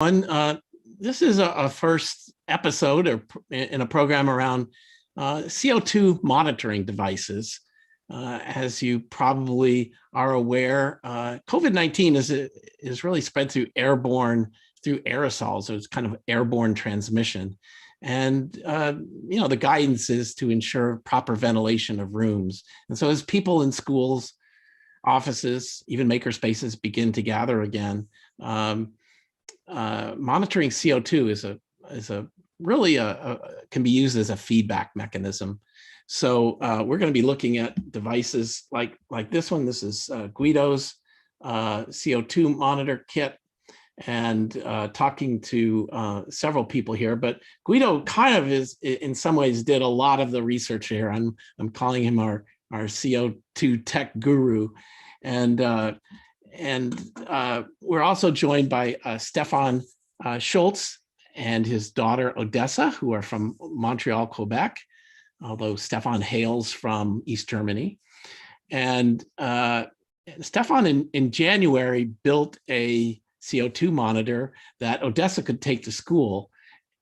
This is a first episode in a program around CO2 monitoring devices. As you probably are aware, COVID-19 is really spread through aerosols. So it's kind of airborne transmission. And, the guidance is to ensure proper ventilation of rooms. And so as people in schools, offices, even maker spaces begin to gather again, monitoring CO2 is a really can be used as a feedback mechanism. So we're going to be looking at devices like this one. This is Guido's CO2 monitor kit, and talking to several people here. But Guido kind of in some ways, did a lot of the research here. I'm calling him our CO2 tech guru, and we're also joined by Stefan Schultz and his daughter Odessa, who are from Montreal, Quebec, although Stefan hails from East Germany. And Stefan in January built a CO2 monitor that Odessa could take to school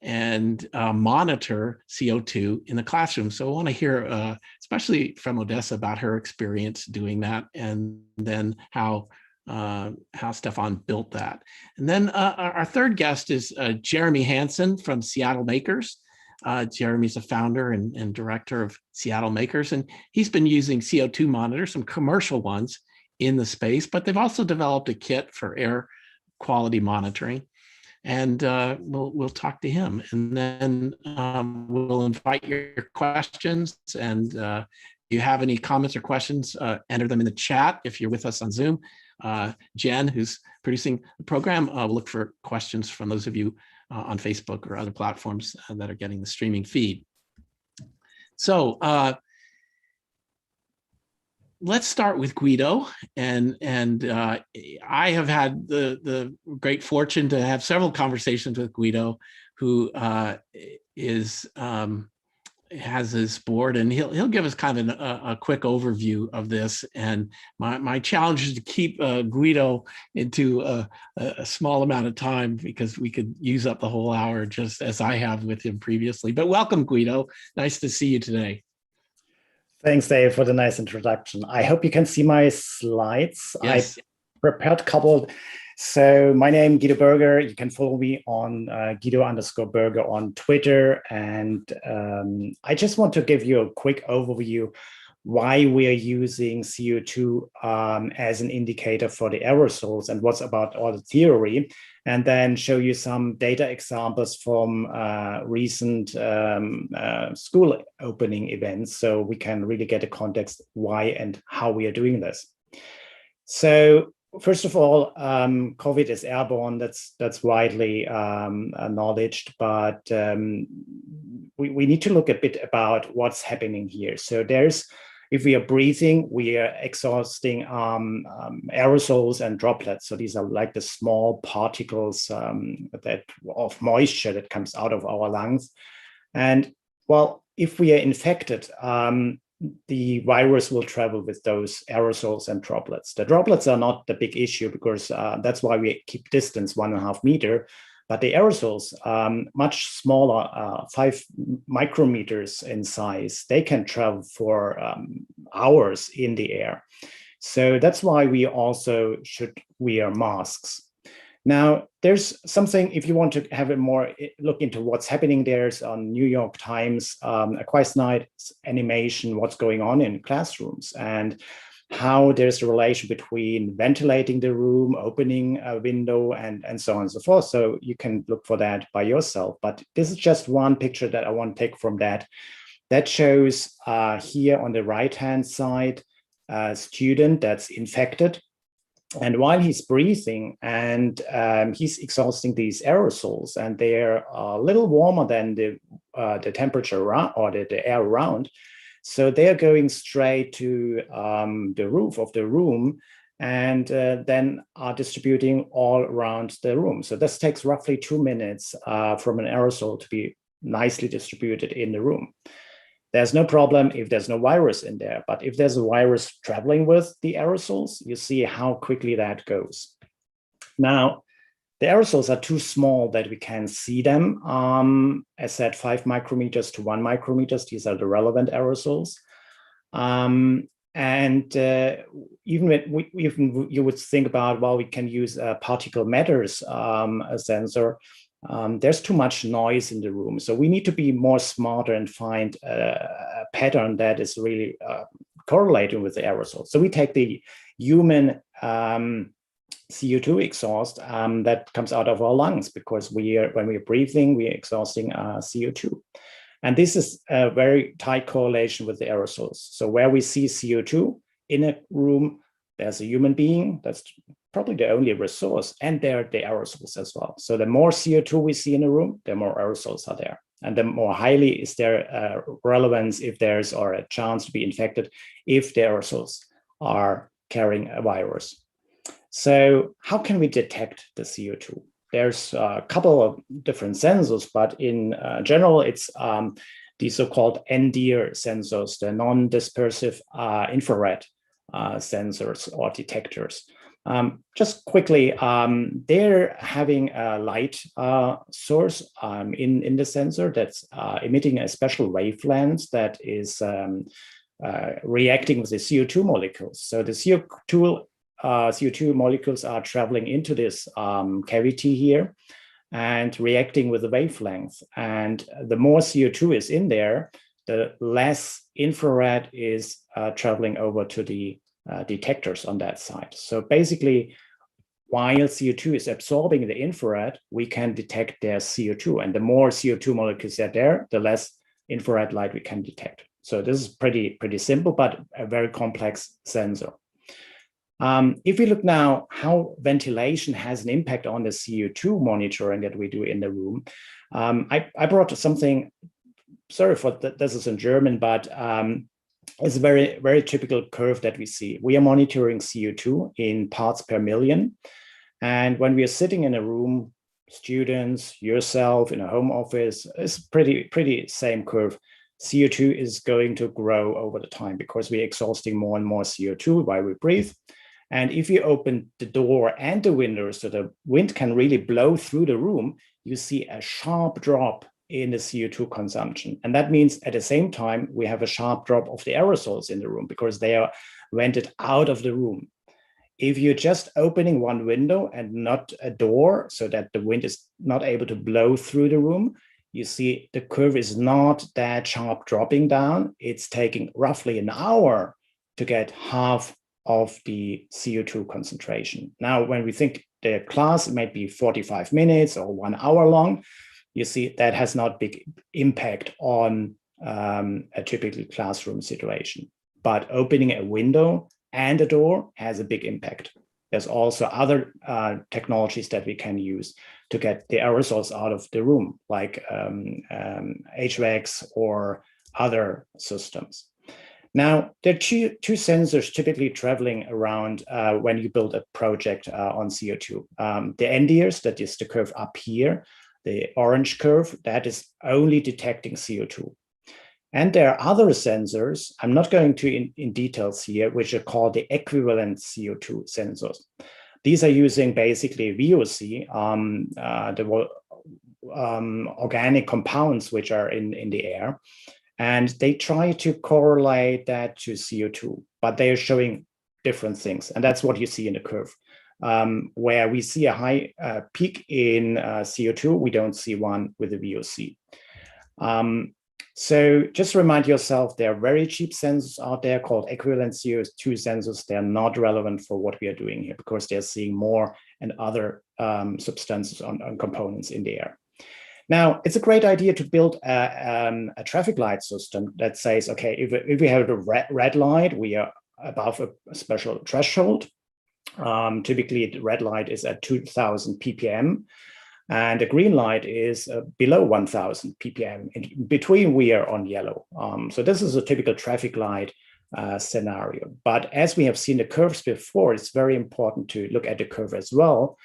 and monitor CO2 in the classroom. So I want to hear, especially from Odessa, about her experience doing that, and then how Stefan built that. And then our third guest is Jeremy Hansen from Seattle Makers. Jeremy's a founder and director of Seattle Makers, and he's been using CO2 monitors, some commercial ones, in the space, but they've also developed a kit for air quality monitoring. And we'll talk to him, and then we'll invite your questions. And if you have any comments or questions, enter them in the chat if you're with us on Zoom. Jen, who's producing the program, will look for questions from those of you on Facebook or other platforms that are getting the streaming feed. So let's start with Guido, and I have had the great fortune to have several conversations with Guido, who has his board, and he'll give us kind of a quick overview of this. And my challenge is to keep Guido into a small amount of time, because we could use up the whole hour, just as I have with him previously. But welcome, Guido. Nice to see you today. Thanks, Dave, for the nice introduction. I hope you can see my slides. Yes. I prepared a couple. So my name, Guido Berger. You can follow me on Guido_Berger on Twitter. And I just want to give you a quick overview why we are using CO2 as an indicator for the aerosols and what's about all the theory, and then show you some data examples from recent school opening events, so we can really get a context why and how we are doing this. So first of all, COVID is airborne. That's widely acknowledged, but we need to look a bit about what's happening here. So if we are breathing, we are exhausting aerosols and droplets. So these are like the small particles of moisture that comes out of our lungs. And well, if we are infected, the virus will travel with those aerosols and droplets. The droplets are not the big issue, because that's why we keep distance 1.5 meters. But the aerosols, much smaller, 5 micrometers in size, they can travel for hours in the air. So that's why we also should wear masks. Now, there's something, if you want to have a more look into what's happening, there's on New York Times, a quite nice animation, what's going on in classrooms, and how there's a relation between ventilating the room, opening a window, and so on and so forth. So you can look for that by yourself. But this is just one picture that I want to take from that. That shows here on the right-hand side, a student that's infected. And while he's breathing and he's exhausting these aerosols, and they're a little warmer than the temperature or the air around, so they're going straight to the roof of the room, and then are distributing all around the room. So this takes roughly 2 minutes from an aerosol to be nicely distributed in the room. There's no problem if there's no virus in there, but if there's a virus traveling with the aerosols, you see how quickly that goes. Now, The aerosols are too small that we can see them. As said, 5 micrometers to 1 micrometers. These are the relevant aerosols. Even when you would think about, well, we can use a particle matters a sensor. There's too much noise in the room. So we need to be more smarter and find a pattern that is really correlating with the aerosol. So we take the human CO2 exhaust that comes out of our lungs, because when we're breathing, we're exhausting CO2. And this is a very tight correlation with the aerosols. So where we see CO2 in a room, there's a human being. That's probably the only resource. And there are the aerosols as well. So the more CO2 we see in a room, the more aerosols are there. And the more highly is there relevance if there's or a chance to be infected if the aerosols are carrying a virus. So how can we detect the CO2? There's a couple of different sensors, but in general, it's the so-called NDIR sensors, the non-dispersive infrared sensors or detectors. Just quickly, they're having a light source in the sensor that's emitting a special wavelength that is reacting with the CO2 molecules. So the CO2 molecules are traveling into this cavity here and reacting with the wavelength. And the more CO2 is in there, the less infrared is traveling over to the detectors on that side. So basically, while CO2 is absorbing the infrared, we can detect their CO2. And the more CO2 molecules are there, the less infrared light we can detect. So this is pretty simple, but a very complex sensor. If we look now how ventilation has an impact on the CO2 monitoring that we do in the room, I brought something, sorry for that, this is in German, but it's a very typical curve that we see. We are monitoring CO2 in parts per million. And when we are sitting in a room, students, yourself in a home office, it's pretty same curve. CO2 is going to grow over the time because we're exhausting more and more CO2 while we breathe. And if you open the door and the windows so the wind can really blow through the room, you see a sharp drop in the CO2 consumption. And that means at the same time, we have a sharp drop of the aerosols in the room because they are vented out of the room. If you're just opening one window and not a door so that the wind is not able to blow through the room, you see the curve is not that sharp dropping down. It's taking roughly an hour to get half of the CO2 concentration. Now, when we think the class might be 45 minutes or 1 hour long, you see that has not big impact on a typical classroom situation. But opening a window and a door has a big impact. There's also other technologies that we can use to get the aerosols out of the room, like HVACs or other systems. Now, there are two sensors typically traveling around when you build a project on CO2. The NDIRs, that is the curve up here, the orange curve, that is only detecting CO2. And there are other sensors, I'm not going to in details here, which are called the equivalent CO2 sensors. These are using basically VOC, the organic compounds which are in the air. And they try to correlate that to CO2, but they are showing different things. And that's what you see in the curve. Where we see a high peak in CO2, we don't see one with the VOC. So just remind yourself, there are very cheap sensors out there called equivalent CO2 sensors. They're not relevant for what we are doing here because they're seeing more and other substances on components in the air. Now, it's a great idea to build a traffic light system that says, okay, if we have a red light, we are above a special threshold. Typically, the red light is at 2000 ppm, and the green light is below 1000 ppm. In between, we are on yellow. So this is a typical traffic light scenario. But as we have seen the curves before, it's very important to look at the curve as well.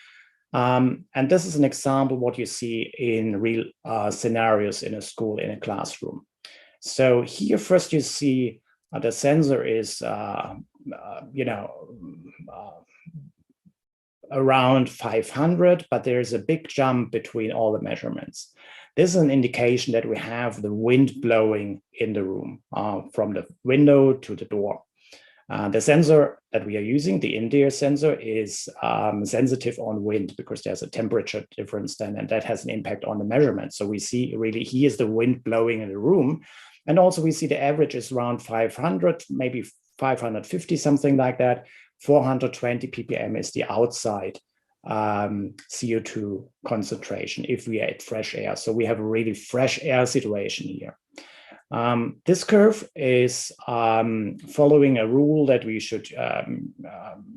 And this is an example of what you see in real scenarios in a school, in a classroom. So here first you see the sensor is, around 500, but there's a big jump between all the measurements. This is an indication that we have the wind blowing in the room from the window to the door. The sensor that we are using, the in-ear sensor, is sensitive on wind because there's a temperature difference then, and that has an impact on the measurement. So we see really here's the wind blowing in the room. And also we see the average is around 500, maybe 550, something like that. 420 ppm is the outside CO2 concentration if we are at fresh air. So we have a really fresh air situation here. This curve is following a rule that we should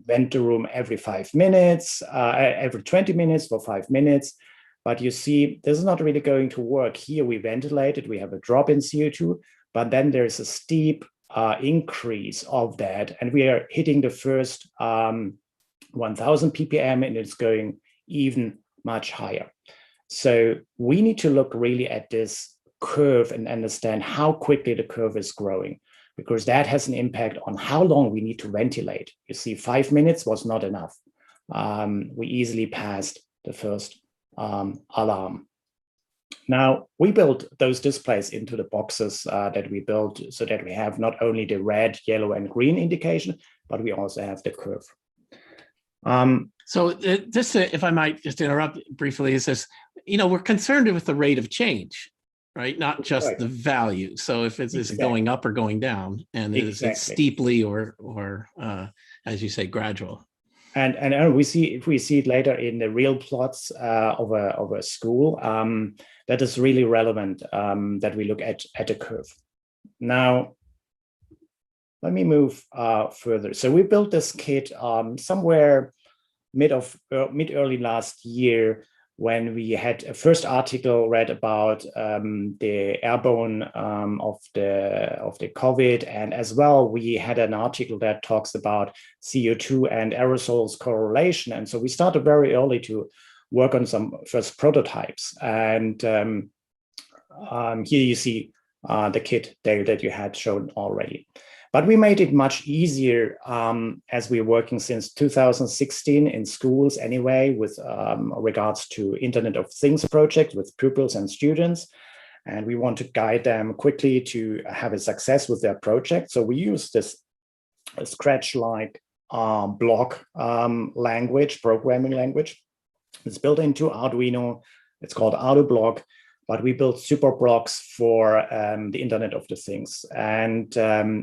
vent the room every 5 minutes, every 20 minutes for 5 minutes. But you see, this is not really going to work. Here we ventilate it, we have a drop in CO2, but then there's a steep increase of that. And we are hitting the first 1000 ppm and it's going even much higher. So we need to look really at this curve and understand how quickly the curve is growing, because that has an impact on how long we need to ventilate. You see, 5 minutes was not enough. We easily passed the first alarm. Now, we built those displays into the boxes that we built so that we have not only the red, yellow, and green indication, but we also have the curve. So this, if I might just interrupt briefly, is this, we're concerned with the rate of change, right? Not just right. The value. So if it's Exactly. going up or going down, and Exactly. it's steeply or as you say, gradual. And we see, if we see it later in the real plots of a school, that is really relevant that we look at a curve. Now, let me move further. So we built this kit somewhere mid-early last year, when we had a first article read about the airborne of the COVID, and as well we had an article that talks about CO2 and aerosols correlation, and so we started very early to work on some first prototypes. And here you see the kit there that you had shown already. But we made it much easier as we're working since 2016 in schools anyway, with regards to Internet of Things project with pupils and students. And we want to guide them quickly to have a success with their project. So we use this Scratch-like block language, programming language. It's built into Arduino. It's called AutoBlock. But we built super blocks for the Internet of the Things. And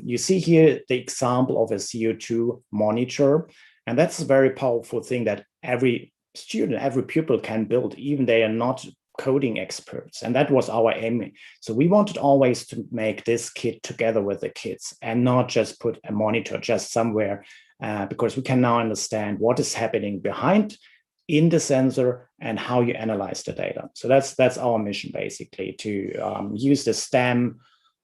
you see here the example of a CO2 monitor. And that's a very powerful thing that every student, every pupil can build, even they are not coding experts. And that was our aim. So we wanted always to make this kit together with the kids and not just put a monitor just somewhere, because we can now understand what is happening behind in the sensor and how you analyze the data. So that's our mission, basically, to use the STEM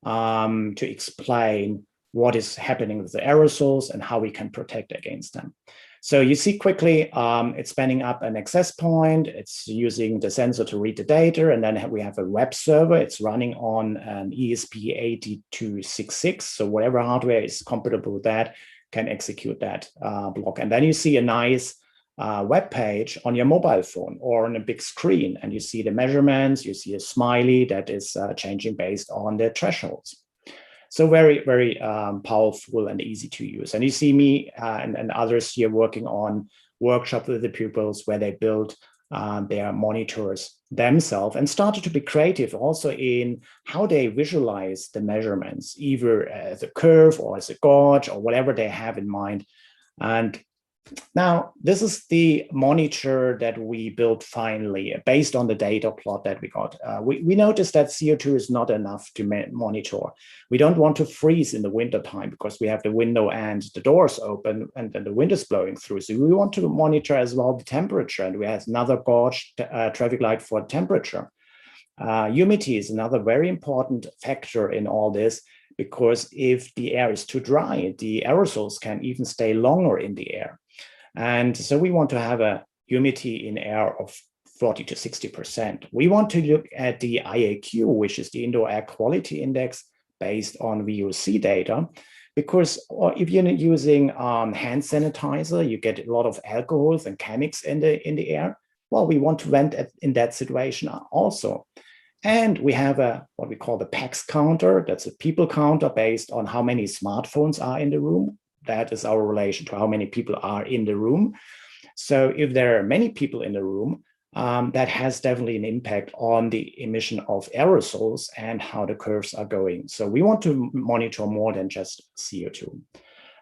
to explain what is happening with the aerosols and how we can protect against them. So you see quickly, it's spinning up an access point. It's using the sensor to read the data. And then we have a web server. It's running on an ESP8266. So whatever hardware is compatible with that can execute that block. And then you see a nice web page on your mobile phone or on a big screen, and you see the measurements, you see a smiley that is changing based on the thresholds. So very, very powerful and easy to use. And you see me and others here working on workshops with the pupils where they build their monitors themselves and started to be creative also in how they visualize the measurements, either as a curve or as a gauge or whatever they have in mind. And now, this is the monitor that we built finally based on the data plot that we got. We noticed that CO2 is not enough to monitor. We don't want to freeze in the winter time because we have the window and the doors open and then the wind is blowing through. So we want to monitor as well the temperature, and we have another gauge traffic light for temperature. Humidity is another very important factor in all this, because if the air is too dry, the aerosols can even stay longer in the air. And so we want to have a humidity in air of 40 to 60%. We want to look at the IAQ, which is the Indoor Air Quality Index based on VOC data, because if you're using hand sanitizer, you get a lot of alcohols and chemics in the air. Well, we want to vent in that situation also. And we have what we call the PAX counter. That's a people counter based on how many smartphones are in the room. That is our relation to how many people are in the room. So if there are many people in the room, that has definitely an impact on the emission of aerosols and how the curves are going. So we want to monitor more than just CO2.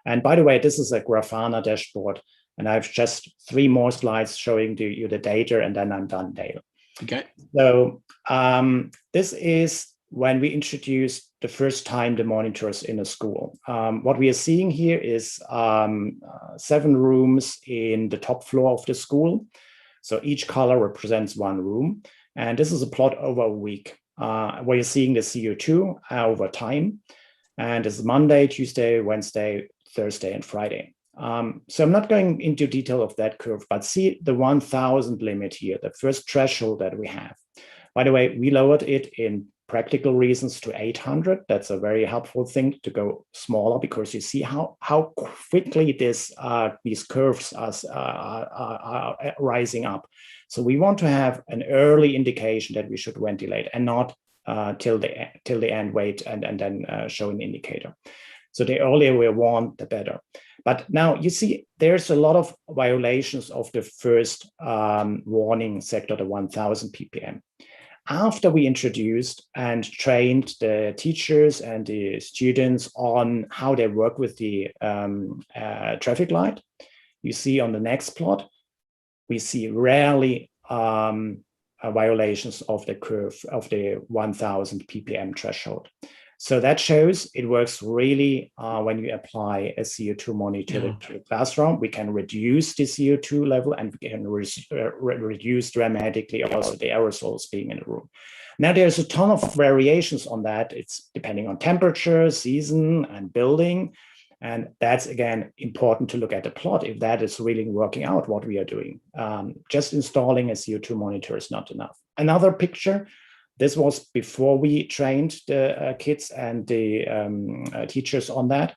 And by the way, this is a Grafana dashboard, and I have just 3 more slides showing you the data, and then I'm done, Dale. Okay. So this is when we introduced the first time the monitors in a school. What we are seeing here is 7 rooms in the top floor of the school. So each color represents 1 room. And this is a plot over a week where you're seeing the CO2 over time. And it's Monday, Tuesday, Wednesday, Thursday, and Friday. So I'm not going into detail of that curve, but see the 1,000 limit here, the first threshold that we have. By the way, we lowered it in practical reasons to 800. That's a very helpful thing to go smaller, because you see how quickly these curves are rising up. So we want to have an early indication that we should ventilate, and not till the end wait and then show an indicator. So the earlier we warn, the better. But now you see there's a lot of violations of the first warning sector, the 1,000 ppm. After we introduced and trained the teachers and the students on how they work with the traffic light, you see on the next plot, we see rarely violations of the curve of the 1,000 ppm threshold. So that shows it works really when you apply a CO2 monitor to the classroom. We can reduce the CO2 level, and we can reduce dramatically also the aerosols being in the room. Now, there's a ton of variations on that. It's depending on temperature, season, and building. And that's, again, important to look at the plot if that is really working out what we are doing. Just installing a CO2 monitor is not enough. Another picture. This was before we trained the kids and the teachers on that.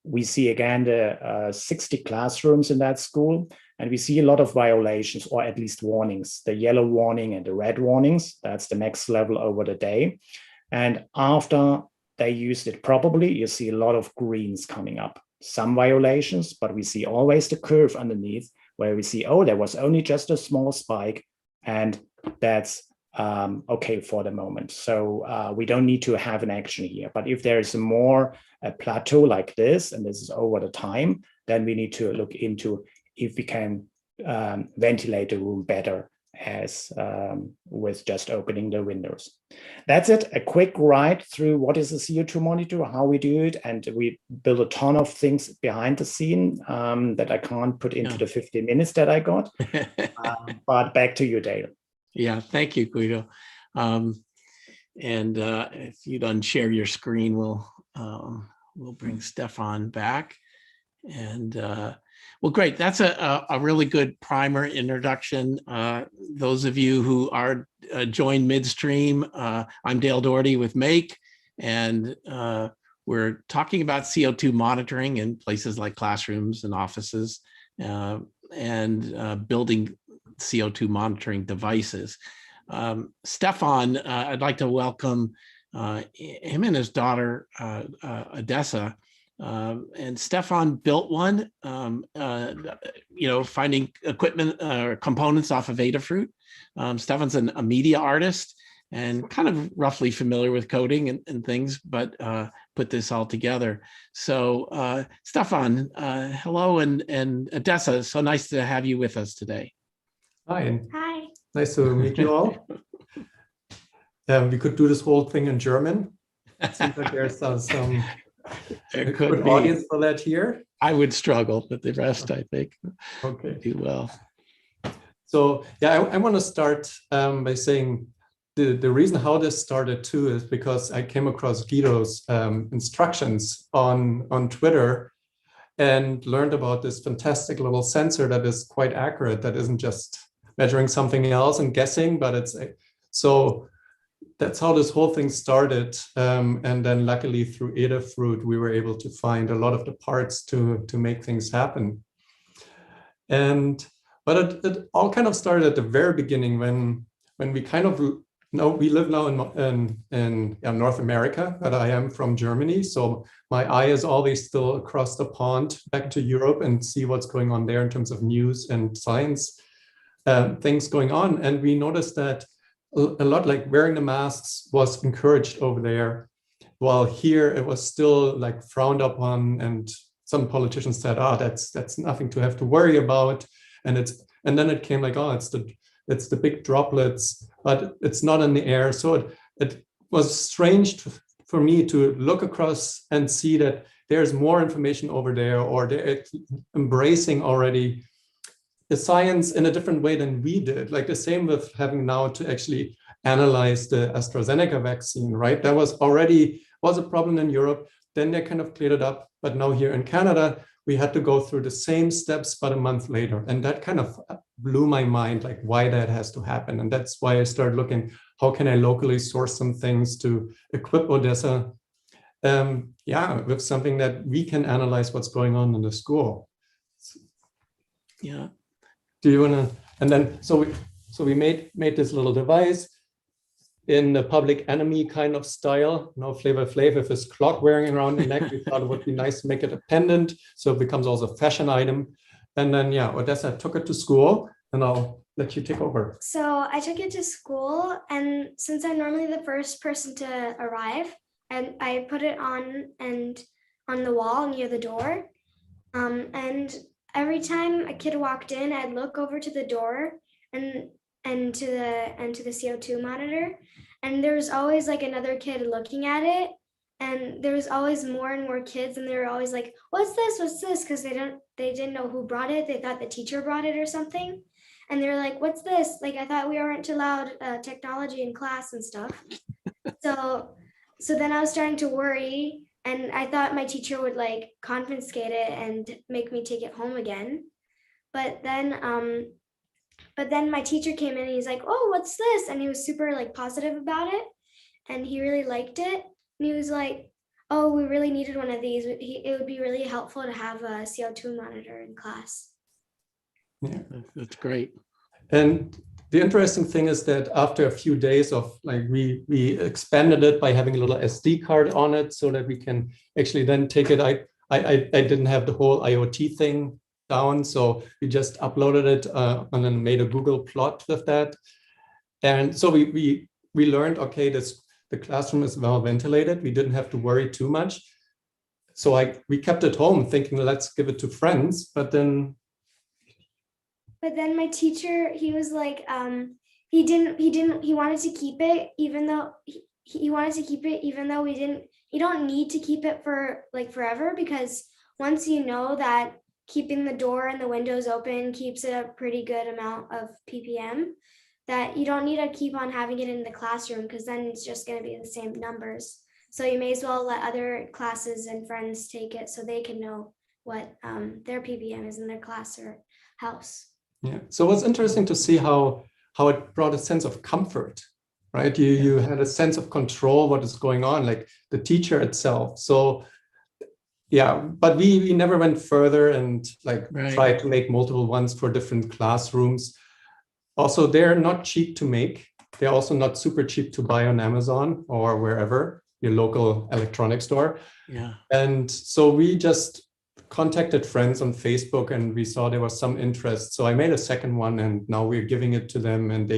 We see again the 60 classrooms in that school, and we see a lot of violations, or at least warnings, the yellow warning and the red warnings. That's the next level over the day. And after they used it properly, you see a lot of greens coming up. Some violations, but we see always the curve underneath where we see, oh, there was only just a small spike, and that's okay for the moment. So we don't need to have an action here. But if there is a plateau like this, and this is over the time, then we need to look into if we can ventilate the room better as with just opening the windows. That's it, a quick ride through what is a CO2 monitor, how we do it, and we build a ton of things behind the scene that I can't put into the 15 minutes that I got. But back to you, Dale. Yeah, thank you, Guido. And if you'd unshare your screen, we'll bring Stefan back. And well, great. That's a really good primer introduction. Those of you who are joined midstream, I'm Dale Doherty with MAKE, and we're talking about CO2 monitoring in places like classrooms and offices, and building CO2 monitoring devices. Stefan, I'd like to welcome him and his daughter, Odessa. And Stefan built one, finding equipment or components off of Adafruit. Stefan's a media artist and kind of roughly familiar with coding and things, but put this all together. So Stefan, hello, and Odessa, so nice to have you with us today. Hi. Hi. Nice to meet you all. We could do this whole thing in German. Seems like there's some there could good be audience for that here. I would struggle, but the rest, I think, okay, do well. So yeah, I want to start by saying the reason how this started too is because I came across Guido's instructions on Twitter and learned about this fantastic little sensor that is quite accurate, that isn't just measuring something else and guessing, but it's so that's how this whole thing started. And then luckily through Adafruit, we were able to find a lot of the parts to make things happen. But it all kind of started at the very beginning when we kind of we live now in North America, but I am from Germany. So my eye is always still across the pond back to Europe and see what's going on there in terms of news and science things going on. And we noticed that a lot like wearing the masks was encouraged over there, while here it was still like frowned upon, and some politicians said, oh, that's nothing to have to worry about. And then it came like, oh, it's the big droplets, but it's not in the air. So it was strange for me to look across and see that there's more information over there, or they're embracing already the science in a different way than we did. Like the same with having now to actually analyze the AstraZeneca vaccine, right? That was a problem in Europe. Then they kind of cleared it up. But now here in Canada, we had to go through the same steps, but a month later. And that kind of blew my mind, like why that has to happen. And that's why I started looking, how can I locally source some things to equip Odessa, with something that we can analyze what's going on in the school. Yeah. Do you want to? And then, so we made this little device in the Public Enemy kind of style. No, Flavor Flav with his clock wearing around the neck. We thought it would be nice to make it a pendant, so it becomes also a fashion item. And then, Odessa took it to school, and I'll let you take over. So I took it to school, and since I'm normally the first person to arrive, and I put it on the wall near the door, and every time a kid walked in, I'd look over to the door and to the CO2 monitor, and there was always like another kid looking at it, and there was always more and more kids, and they were always like, "What's this?" Because they didn't know who brought it. They thought the teacher brought it or something, and they're like, "What's this?" Like, I thought we weren't allowed technology in class and stuff. So then I was starting to worry. And I thought my teacher would like confiscate it and make me take it home again. But then my teacher came in and he's like, "Oh, what's this?" And he was super like positive about it. And he really liked it. And he was like, "Oh, we really needed one of these. It would be really helpful to have a CO2 monitor in class." Yeah, that's great. And the interesting thing is that after a few days of like, we expanded it by having a little SD card on it so that we can actually then take it. I didn't have the whole IoT thing down, so we just uploaded it and then made a Google plot with that. And so we learned, okay, the classroom is well ventilated. We didn't have to worry too much. So we kept it home thinking, let's give it to friends, but then my teacher, he was like, he wanted to keep it, even though you don't need to keep it for like forever, because once you know that keeping the door and the windows open keeps it a pretty good amount of ppm, that you don't need to keep on having it in the classroom, because then it's just going to be the same numbers. So you may as well let other classes and friends take it so they can know what their ppm is in their class or house. Yeah. So it was interesting to see how it brought a sense of comfort, right? You had a sense of control, what is going on, like the teacher itself. So yeah, but we never went further and like tried to make multiple ones for different classrooms. Also, they're not cheap to make. They're also not super cheap to buy on Amazon or wherever, your local electronics store. Yeah. And so we just contacted friends on Facebook and we saw there was some interest. So I made a second one and now we're giving it to them, and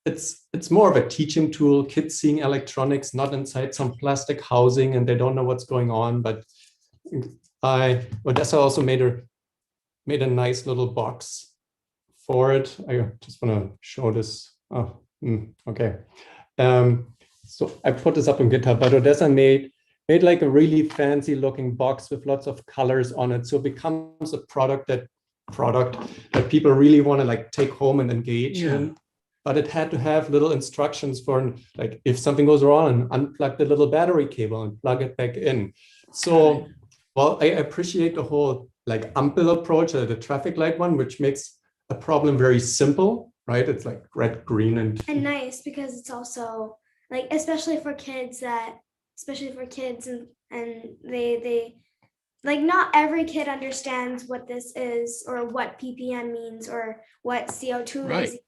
it's more of a teaching tool, kids seeing electronics, not inside some plastic housing and they don't know what's going on. But Odessa also made a nice little box for it. I just want to show this. Oh, okay. So I put this up on GitHub, but Odessa made like a really fancy looking box with lots of colors on it. So it becomes a product that people really want to like take home and engage in. But it had to have little instructions for like, if something goes wrong, unplug the little battery cable and plug it back in. So, well, I appreciate the whole like Ampel approach, the traffic light one, which makes a problem very simple, right? It's like red, green, and nice, because it's also like especially for kids and they like not every kid understands what this is or what ppm means or what CO2 Right. is.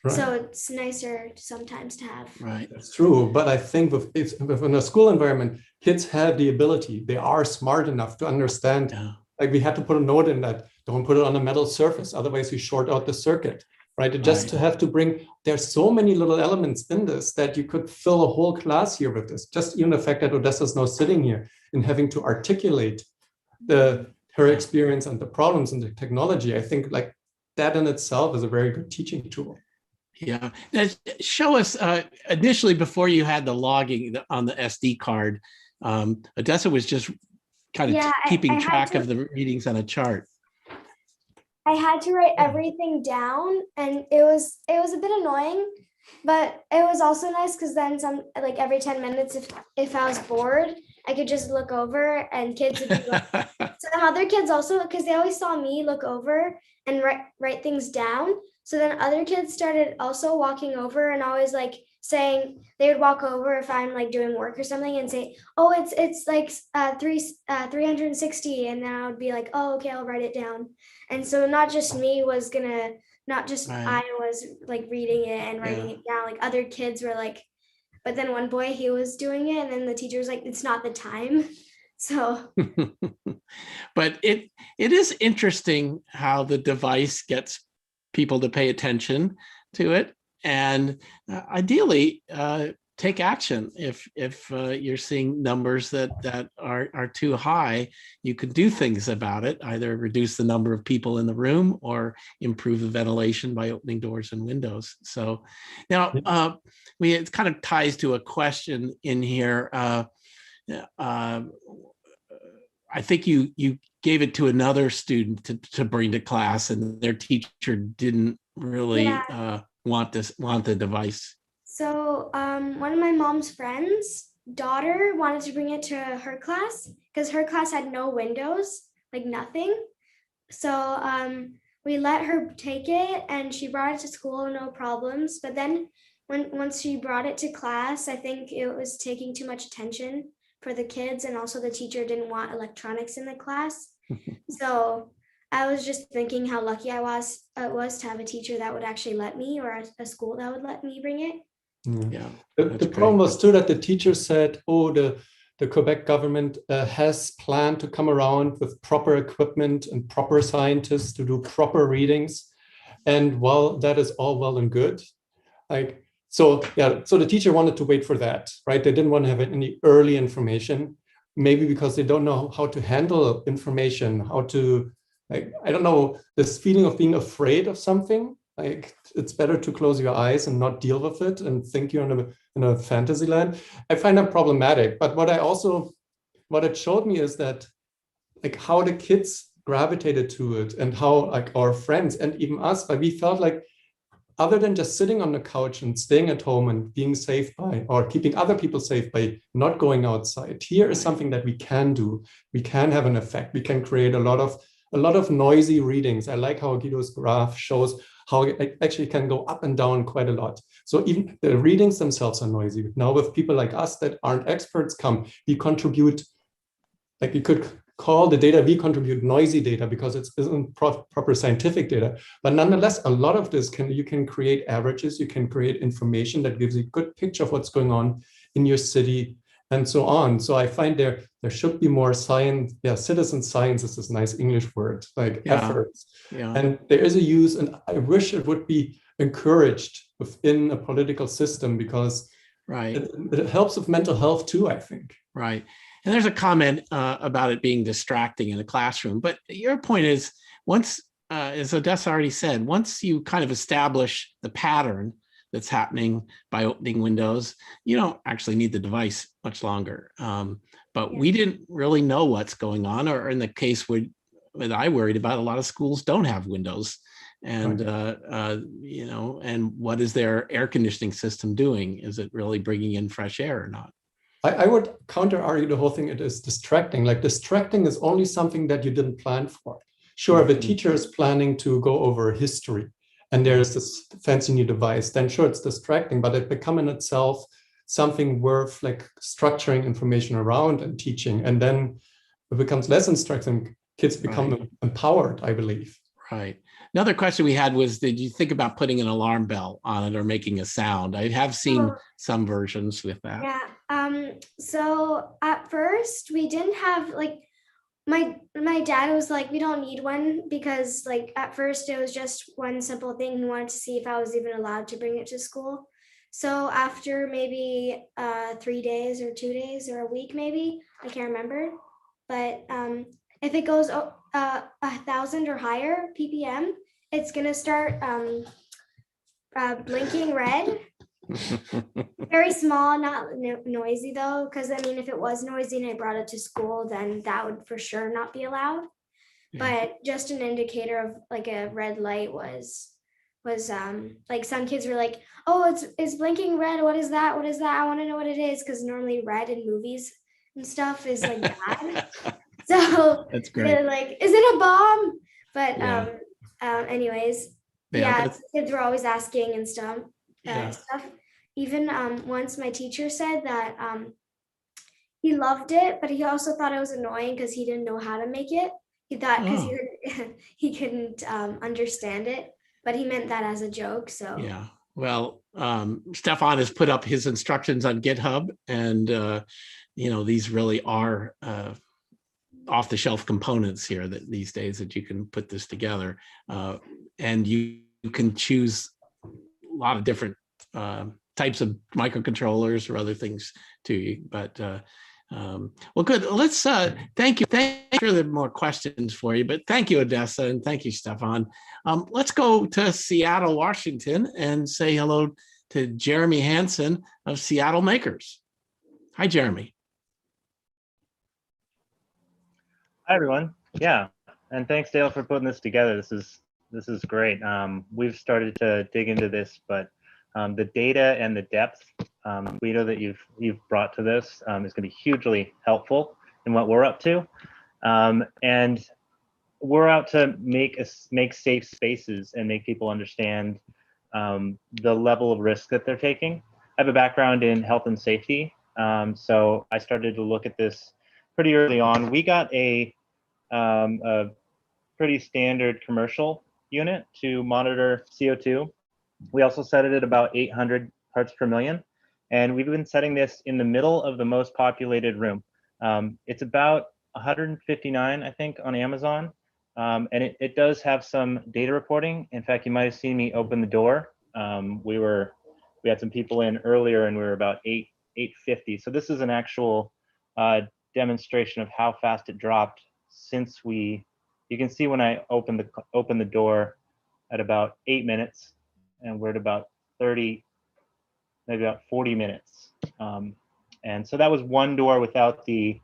Right. So it's nicer sometimes to have. Right. That's true. But I think within a school environment, kids have the ability, they are smart enough to understand. Yeah. Like we had to put a note in that, don't put it on a metal surface, otherwise you short out the circuit, right? Just to have to bring, there's so many little elements in this that you could fill a whole class here with this. Just even the fact that Odessa's now sitting here and having to articulate her experience and the problems and the technology, I think like that in itself is a very good teaching tool. Yeah. Now, show us initially before you had the logging on the SD card, Odessa was just kind of keeping track of the readings on a chart. I had to write everything down, and it was a bit annoying, but it was also nice because then like every 10 minutes, if I was bored, I could just look over, and kids would be like, some other kids also, because they always saw me look over and write things down. So then other kids started also walking over and always like saying, they would walk over if I'm like doing work or something and say, oh, it's like 360. And then I would be like, oh, okay, I'll write it down. And so not just me was not just I was like reading it and writing it down, like other kids were like, but then one boy, he was doing it and then the teacher was like, it's not the time. So. But it is interesting how the device gets people to pay attention to it and ideally take action. If you're seeing numbers that are too high, you could do things about it, either reduce the number of people in the room or improve the ventilation by opening doors and windows. So now it kind of ties to a question in here. I think you gave it to another student to bring to class, and their teacher didn't really want the device. So one of my mom's friends' daughter wanted to bring it to her class because her class had no windows, like nothing. So we let her take it, and she brought it to school, no problems. But then once she brought it to class, I think it was taking too much attention for the kids, and also the teacher didn't want electronics in the class. So I was just thinking how lucky I was to have a teacher that would actually let me, or a school that would let me bring it. Yeah. The problem was too that the teacher said, oh, the Quebec government has planned to come around with proper equipment and proper scientists to do proper readings. And while that is all well and good, so the teacher wanted to wait for that, right? They didn't want to have any early information, maybe because they don't know how to handle information, how to, I don't know, this feeling of being afraid of something. Like it's better to close your eyes and not deal with it and think you're in a fantasy land. I find that problematic. But what it showed me is that like how the kids gravitated to it and how like our friends and even us, but we felt like other than just sitting on the couch and staying at home and being safe by, or keeping other people safe by not going outside, here is something that we can do. We can have an effect. We can create a lot of noisy readings. I like how Guido's graph shows how it actually can go up and down quite a lot. So even the readings themselves are noisy. Now with people like us that aren't experts we contribute, like you could call the data we contribute noisy data because it isn't proper scientific data. But nonetheless, a lot of this you can create averages, you can create information that gives you a good picture of what's going on in your city and so on. So I find there should be more science, citizen science is this nice English word, efforts. Yeah. And there is a use, and I wish it would be encouraged within a political system because it helps with mental health too, I think. Right. And there's a comment about it being distracting in a classroom. But your point is, once, as Odessa already said, once you kind of establish the pattern that's happening by opening windows, you don't actually need the device much longer. But we didn't really know what's going on, or in the case that I worried about, a lot of schools don't have windows. And, and what is their air conditioning system doing? Is it really bringing in fresh air or not? I would counter argue the whole thing, it is distracting. Like distracting is only something that you didn't plan for. Sure, if a teacher is planning to go over history and there's this fancy new device, then sure, it's distracting, but it become in itself something worth like structuring information around and teaching. And then it becomes less instructing. Kids become empowered, I believe. Right. Another question we had was, did you think about putting an alarm bell on it or making a sound? I have seen some versions with that. Yeah. So at first we didn't have like, my dad was like, we don't need one, because like at first it was just one simple thing. He wanted to see if I was even allowed to bring it to school. So after maybe 3 days or 2 days or a week, maybe, I can't remember. But if it goes 1,000 or higher ppm, it's gonna start blinking red. Very small, not noisy though, because I mean, if it was noisy and I brought it to school, then that would for sure not be allowed. Yeah. But just an indicator of like a red light was like some kids were like, oh, it's blinking red. What is that? What is that? I want to know what it is, because normally red in movies and stuff is like bad. So That's great. they're like, is it a bomb? But Yeah. anyways, Yeah, kids were always asking and stuff. Yeah. Even once my teacher said that he loved it, but he also thought it was annoying because he didn't know how to make it. He thought because he couldn't understand it, but he meant that as a joke. So Yeah. Well, Stefan has put up his instructions on GitHub, and you know, these really are off-the-shelf components here that these days that you can put this together, and you can choose a lot of different types of microcontrollers or other things too. But well, good. Let's thank you. Thank you for the more questions for you, but thank you, Odessa, and thank you, Stefan. Let's go to Seattle, Washington, and say hello to Jeremy Hansen of Seattle Makers. Hi, Jeremy. Hi, everyone. Yeah, and thanks, Dale, for putting this together. This is great. We've started to dig into this, but the data and the depth, Guido, that you've brought to this is going to be hugely helpful in what we're up to. And we're out to make safe spaces and make people understand the level of risk that they're taking. I have a background in health and safety, so I started to look at this pretty early on. We got a pretty standard commercial unit to monitor CO2. We also set it at about 800 parts per million. And we've been setting this in the middle of the most populated room. It's about 159, I think, on Amazon. And it does have some data reporting. In fact, you might have seen me open the door. We had some people in earlier and we were about 850. So this is an actual demonstration of how fast it dropped since you can see when I open the door at about 8 minutes, and we're at about 30, maybe about 40 minutes. And so that was one door without the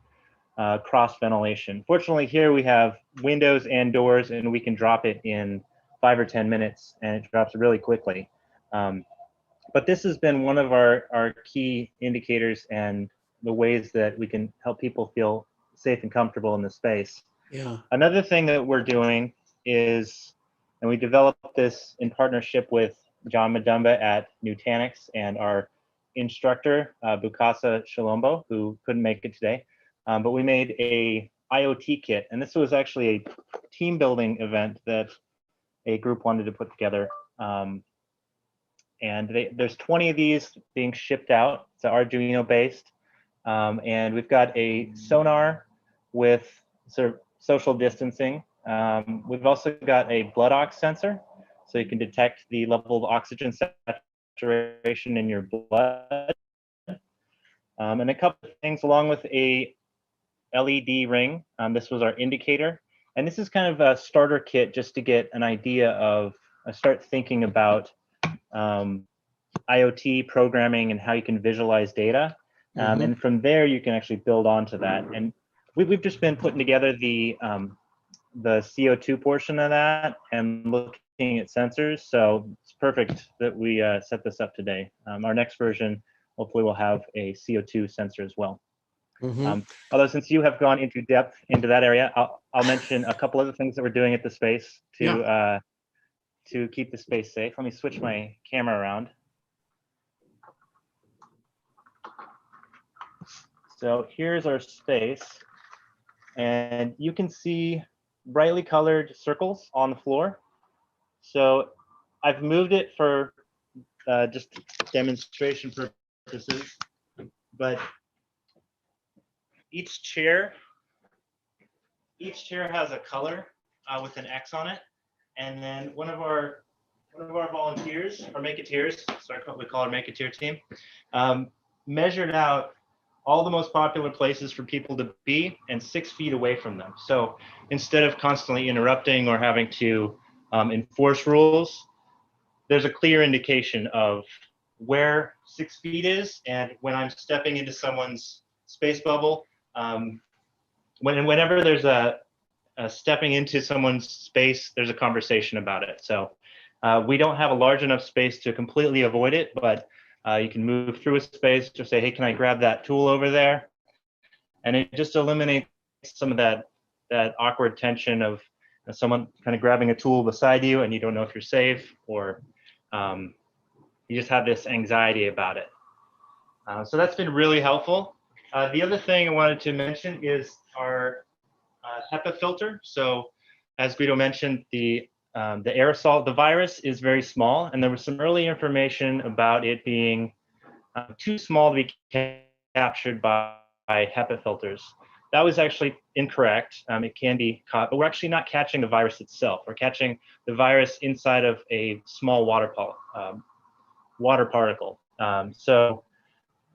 cross ventilation. Fortunately, here we have windows and doors, and we can drop it in 5 or 10 minutes, and it drops really quickly. But this has been one of our key indicators and the ways that we can help people feel safe and comfortable in the space. Yeah. Another thing that we're doing is, and we developed this in partnership with John Madumba at Nutanix and our instructor, Bukasa Shalombo, who couldn't make it today. But we made a Iot Kit, and this was actually a team building event that a group wanted to put together. And there's 20 of these being shipped out. It's Arduino based. And we've got a sonar with sort of social distancing. We've also got a blood ox sensor, so you can detect the level of oxygen saturation in your blood. And a couple of things along with a LED ring. This was our indicator. And this is kind of a starter kit just to get an idea of, start thinking about IoT programming and how you can visualize data. And from there, you can actually build onto that. And we've just been putting together the CO2 portion of that and looking at sensors. So it's perfect that we set this up today. Our next version, hopefully, will have a CO2 sensor as well. Although since you have gone into depth into that area, I'll mention a couple other things that we're doing at the space to keep the space safe. Let me switch my camera around. So here's our space, and you can see brightly colored circles on the floor. So I've moved it for just demonstration purposes, but each chair has a color with an X on it, and then one of our volunteers, or Make-A-Tears, sorry, we call our Make-A-Tear team, measured out all the most popular places for people to be and 6 feet away from them. So instead of constantly interrupting or having to enforce rules, there's a clear indication of where 6 feet is, and when I'm stepping into someone's space bubble, whenever there's a stepping into someone's space, there's a conversation about it. So we don't have a large enough space to completely avoid it, but you can move through a space to say, hey, can I grab that tool over there? And it just eliminates some of that awkward tension of someone kind of grabbing a tool beside you and you don't know if you're safe, or you just have this anxiety about it. So that's been really helpful. The other thing I wanted to mention is our Hepa filter. So as Guido mentioned, the aerosol, the virus is very small, and there was some early information about it being too small to be captured by Hepa filters. That was actually incorrect. It can be caught, but we're actually not catching the virus itself. We're catching the virus inside of a small water particle. So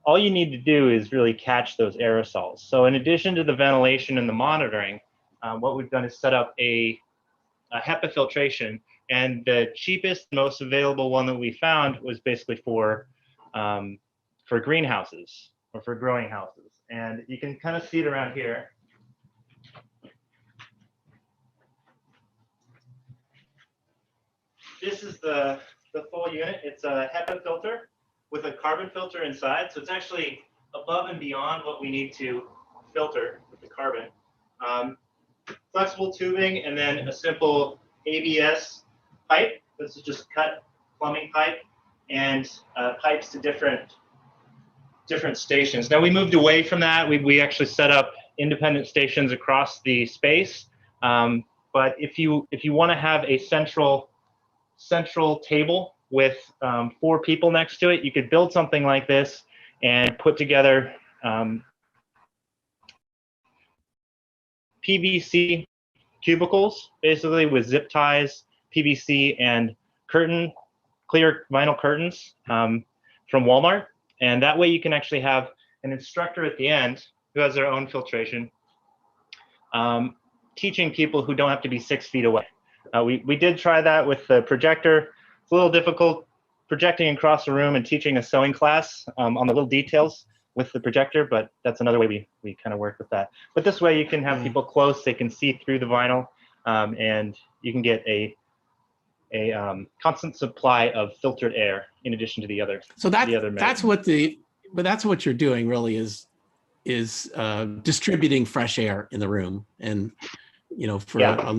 all you need to do is really catch those aerosols. So in addition to the ventilation and the monitoring, what we've done is set up a Hepa filtration, and the cheapest, most available one that we found was basically for greenhouses or for growing houses. And you can kind of see it around here. This is the full unit. It's a Hepa filter with a carbon filter inside. So it's actually above and beyond what we need to filter with the carbon. Flexible tubing, and then a simple ABS pipe. This is just cut plumbing pipe, and pipes to different stations. Now we moved away from that. We actually set up independent stations across the space. But if you want to have a central table with 4 people next to it, you could build something like this and put together PVC cubicles, basically with zip ties, PVC, and clear vinyl curtains from Walmart. And that way you can actually have an instructor at the end who has their own filtration, teaching people who don't have to be 6 feet away. We did try that with the projector. It's a little difficult projecting across the room and teaching a sewing class on the little details with the projector, but that's another way we kind of work with that. But this way you can have people close, they can see through the vinyl, and you can get a constant supply of filtered air in addition to the other. So that's what you're doing really is distributing fresh air in the room, and for a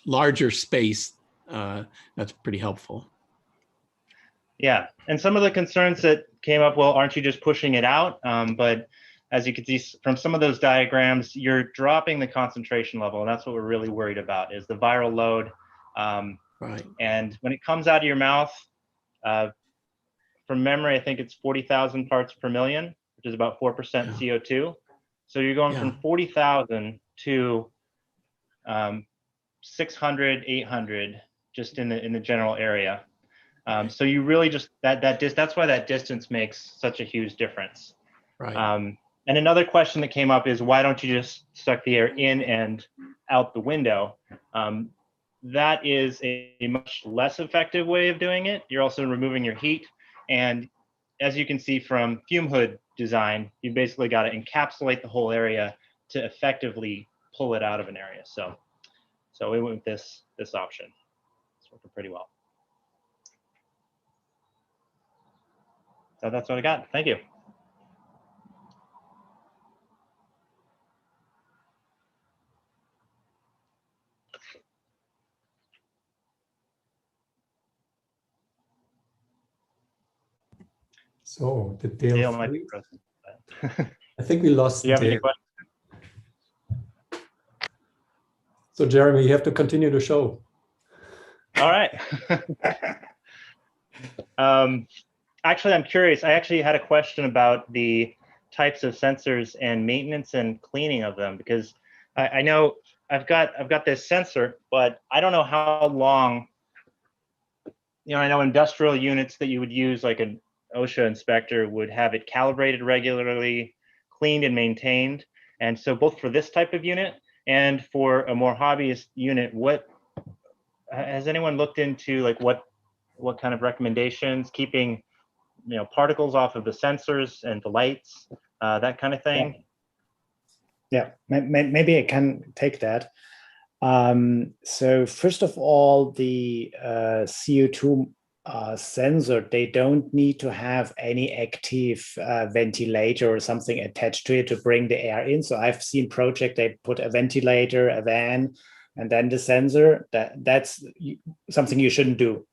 larger space, that's pretty helpful. Yeah, and some of the concerns that came up, well, aren't you just pushing it out? But as you can see from some of those diagrams, you're dropping the concentration level, and that's what we're really worried about, is the viral load. Right. And when it comes out of your mouth, from memory, I think it's 40,000 parts per million, which is about 4% CO2. So you're going from 40,000 to 600, 800, just in the general area. So you really just that's why that distance makes such a huge difference. Right. And another question that came up is, why don't you just suck the air in and out the window? That is a much less effective way of doing it. You're also removing your heat, and as you can see from fume hood design, you basically got to encapsulate the whole area to effectively pull it out of an area. So we went with this option. It's working pretty well. So that's what I got. Thank you. So the Dale Dale might be present. I think we lost Do you have any Dave. questions? So Jeremy, you have to continue the show. All right. Actually, I'm curious. I actually had a question about the types of sensors and maintenance and cleaning of them, because I know I've got this sensor, but I don't know how long. I know industrial units that you would use, like an OSHA inspector, would have it calibrated regularly, cleaned and maintained. And so both for this type of unit and for a more hobbyist unit, what has anyone looked into, like what kind of recommendations, keeping particles off of the sensors and the lights, that kind of thing? Yeah, maybe I can take that. So first of all, the CO2 sensor, they don't need to have any active ventilator or something attached to it to bring the air in. So I've seen projects, they put a ventilator, a van, and then the sensor. That's something you shouldn't do,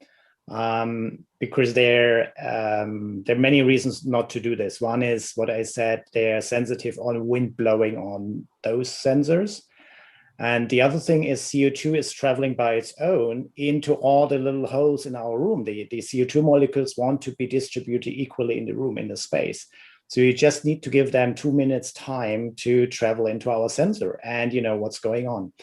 because there are many reasons not to do this. One is what I said, they're sensitive on wind blowing on those sensors. And the other thing is CO2 is traveling by its own into all the little holes in our room. The CO2 molecules want to be distributed equally in the room, in the space. So you just need to give them 2 minutes time to travel into our sensor and you know what's going on.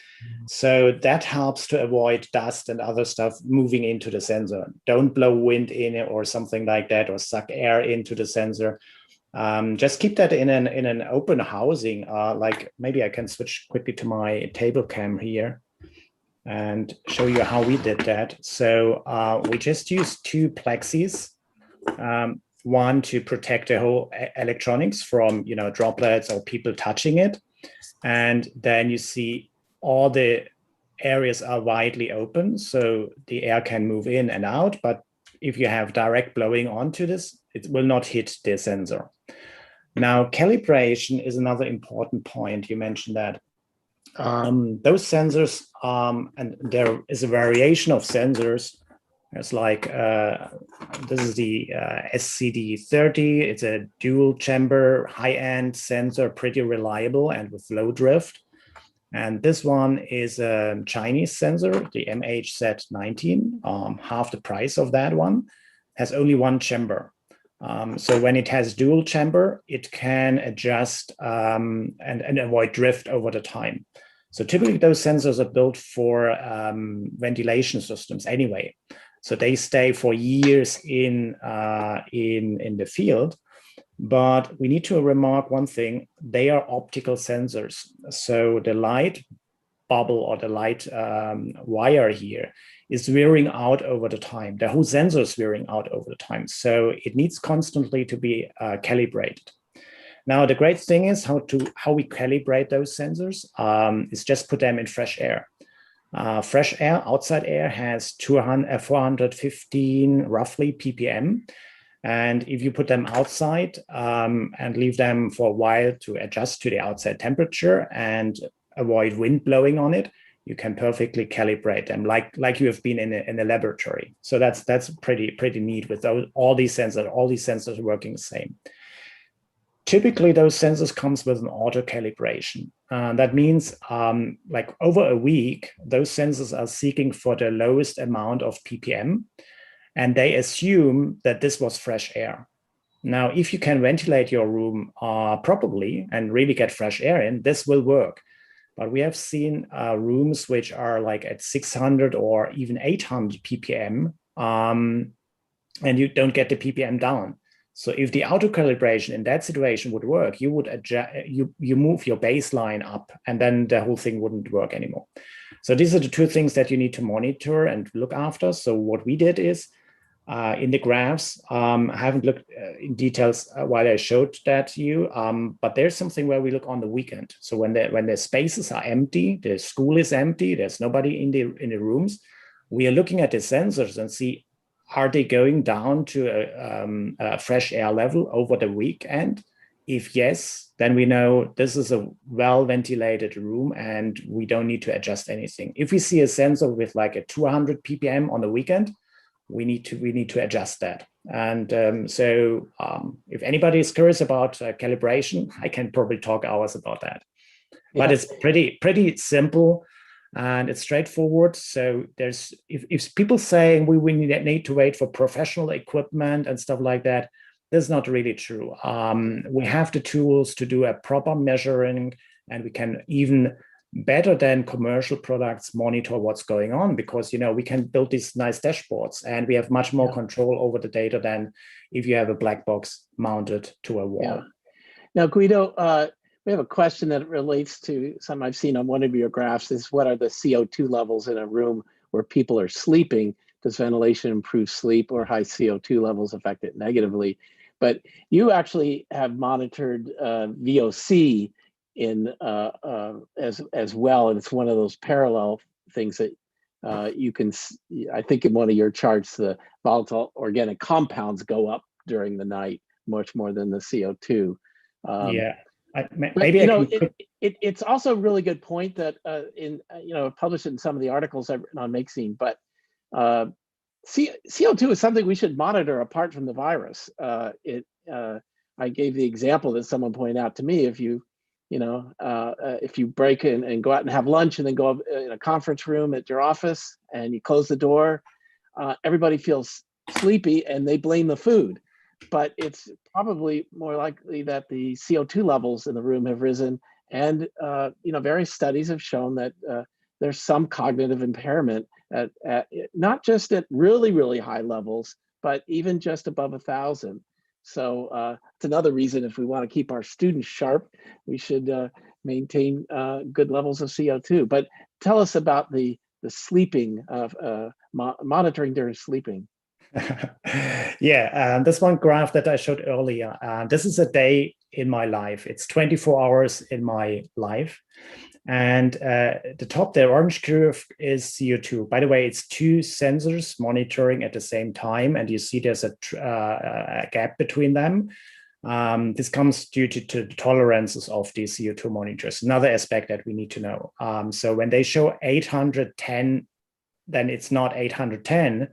So that helps to avoid dust and other stuff moving into the sensor. Don't blow wind in it or something like that, or suck air into the sensor. Just keep that in an open housing. Like maybe I can switch quickly to my table cam here and show you how we did that. So we just used 2 plexis, one to protect the whole electronics from droplets or people touching it, and then you see all the areas are widely open, so the air can move in and out. But if you have direct blowing onto this, it will not hit the sensor. Now, calibration is another important point. You mentioned that. Those sensors, and there is a variation of sensors. It's like, this is the SCD30. It's a dual chamber, high-end sensor, pretty reliable and with low drift. And this one is a Chinese sensor, the MHZ19, half the price of that one, has only 1 chamber. So when it has dual chamber, it can adjust and avoid drift over the time. So typically those sensors are built for ventilation systems anyway. So they stay for years in the field. But we need to remark one thing: they are optical sensors. So the light bubble or the light wire here is wearing out over the time. The whole sensor is wearing out over the time. So it needs constantly to be calibrated. Now, the great thing is how we calibrate those sensors is just put them in fresh air. Fresh air, outside air, has 415 roughly ppm. And if you put them outside and leave them for a while to adjust to the outside temperature and avoid wind blowing on it, you can perfectly calibrate them like you have been in a laboratory. So that's pretty neat with all these sensors working the same. Typically, those sensors comes with an auto calibration. That means like over a week, those sensors are seeking for the lowest amount of ppm, and they assume that this was fresh air. Now, if you can ventilate your room properly and really get fresh air in, this will work. But we have seen rooms which are like at 600 or even 800 ppm, and you don't get the ppm down. So if the auto calibration in that situation would work, you would adjust, you move your baseline up, and then the whole thing wouldn't work anymore. So these are the 2 things that you need to monitor and look after. So what we did is, in the graphs, I haven't looked in details while I showed that to you, but there's something where we look on the weekend. So when the spaces are empty, the school is empty, there's nobody in the rooms, we are looking at the sensors and see, are they going down to a fresh air level over the weekend? If yes, then we know this is a well-ventilated room and we don't need to adjust anything. If we see a sensor with like a 200 ppm on the weekend, we need to adjust that. And if anybody is curious about calibration, I can probably talk hours about that. But it's pretty simple and it's straightforward. So there's if people saying we need to wait for professional equipment and stuff like that, that's not really true. We have the tools to do a proper measuring, and we can even better than commercial products monitor what's going on, because we can build these nice dashboards and we have much more control over the data than if you have a black box mounted to a wall. Yeah. Now, Guido, we have a question that relates to something I've seen on one of your graphs. Is what are the CO2 levels in a room where people are sleeping? Does ventilation improve sleep, or high CO2 levels affect it negatively? But you actually have monitored VOC in as well, and it's one of those parallel things that you can. I think in one of your charts, the volatile organic compounds go up during the night much more than the CO2. It's also a really good point that published in some of the articles I've written on MakeScene, but CO2 is something we should monitor apart from the virus. I gave the example that someone pointed out to me. If you break in and go out and have lunch and then go up in a conference room at your office and you close the door, everybody feels sleepy and they blame the food. But it's probably more likely that the CO2 levels in the room have risen. And various studies have shown that there's some cognitive impairment at not just at really, really high levels, but even just above 1,000. So it's another reason, if we want to keep our students sharp, we should maintain good levels of CO2. But tell us about the sleeping, monitoring during sleeping. This one graph that I showed earlier, this is a day in my life. It's 24 hours in my life. And the top, the orange curve, is CO2. By the way, it's two sensors monitoring at the same time. And you see there's a gap between them. This comes due to the tolerances of these CO2 monitors. Another aspect that we need to know. So when they show 810, then it's not 810.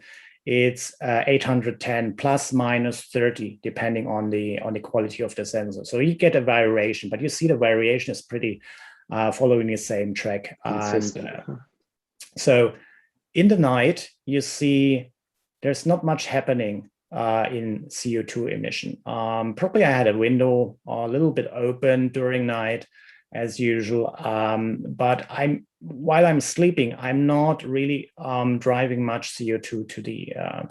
It's 810 plus minus 30, depending on the quality of the sensor. So you get a variation, but you see the variation is pretty following the same track. So in the night, you see there's not much happening in CO2 emission. Probably I had a window a little bit open during night as usual, but while I'm sleeping, I'm not really driving much CO2 to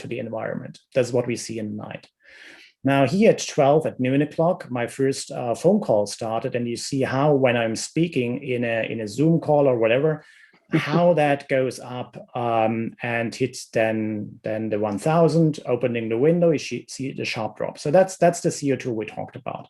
the environment. That's what we see in the night. Now here at 12 at noon o'clock, my first phone call started, and you see how when I'm speaking in a Zoom call or whatever, how that goes up and hits then the 1,000. Opening the window, you see the sharp drop. So that's the CO2 we talked about.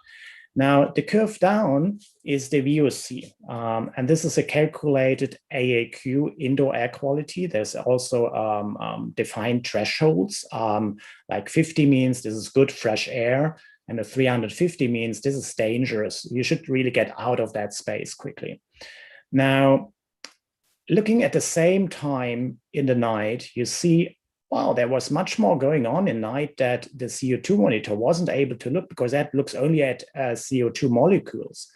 Now, the curve down is the VOC, and this is a calculated AAQ, indoor air quality. There's also defined thresholds, like 50 means this is good fresh air, and a 350 means this is dangerous. You should really get out of that space quickly. Now, looking at the same time in the night, you see, wow, there was much more going on in night that the CO2 monitor wasn't able to look, because that looks only at CO2 molecules.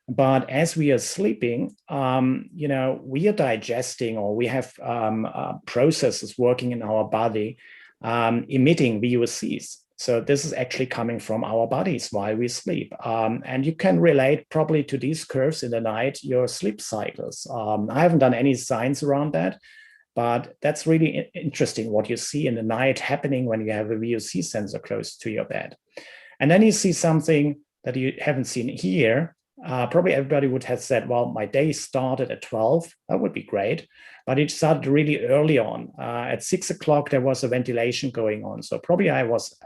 But as we are sleeping, we are digesting, or we have processes working in our body emitting VOCs. So this is actually coming from our bodies while we sleep. And you can relate probably to these curves in the night, your sleep cycles. I haven't done any science around that, but that's really interesting what you see in the night happening when you have a VOC sensor close to your bed. And then you see something that you haven't seen here. Probably everybody would have said, well, my day started at 12. That would be great. But it started really early on. At 6 o'clock, there was a ventilation going on. So probably I was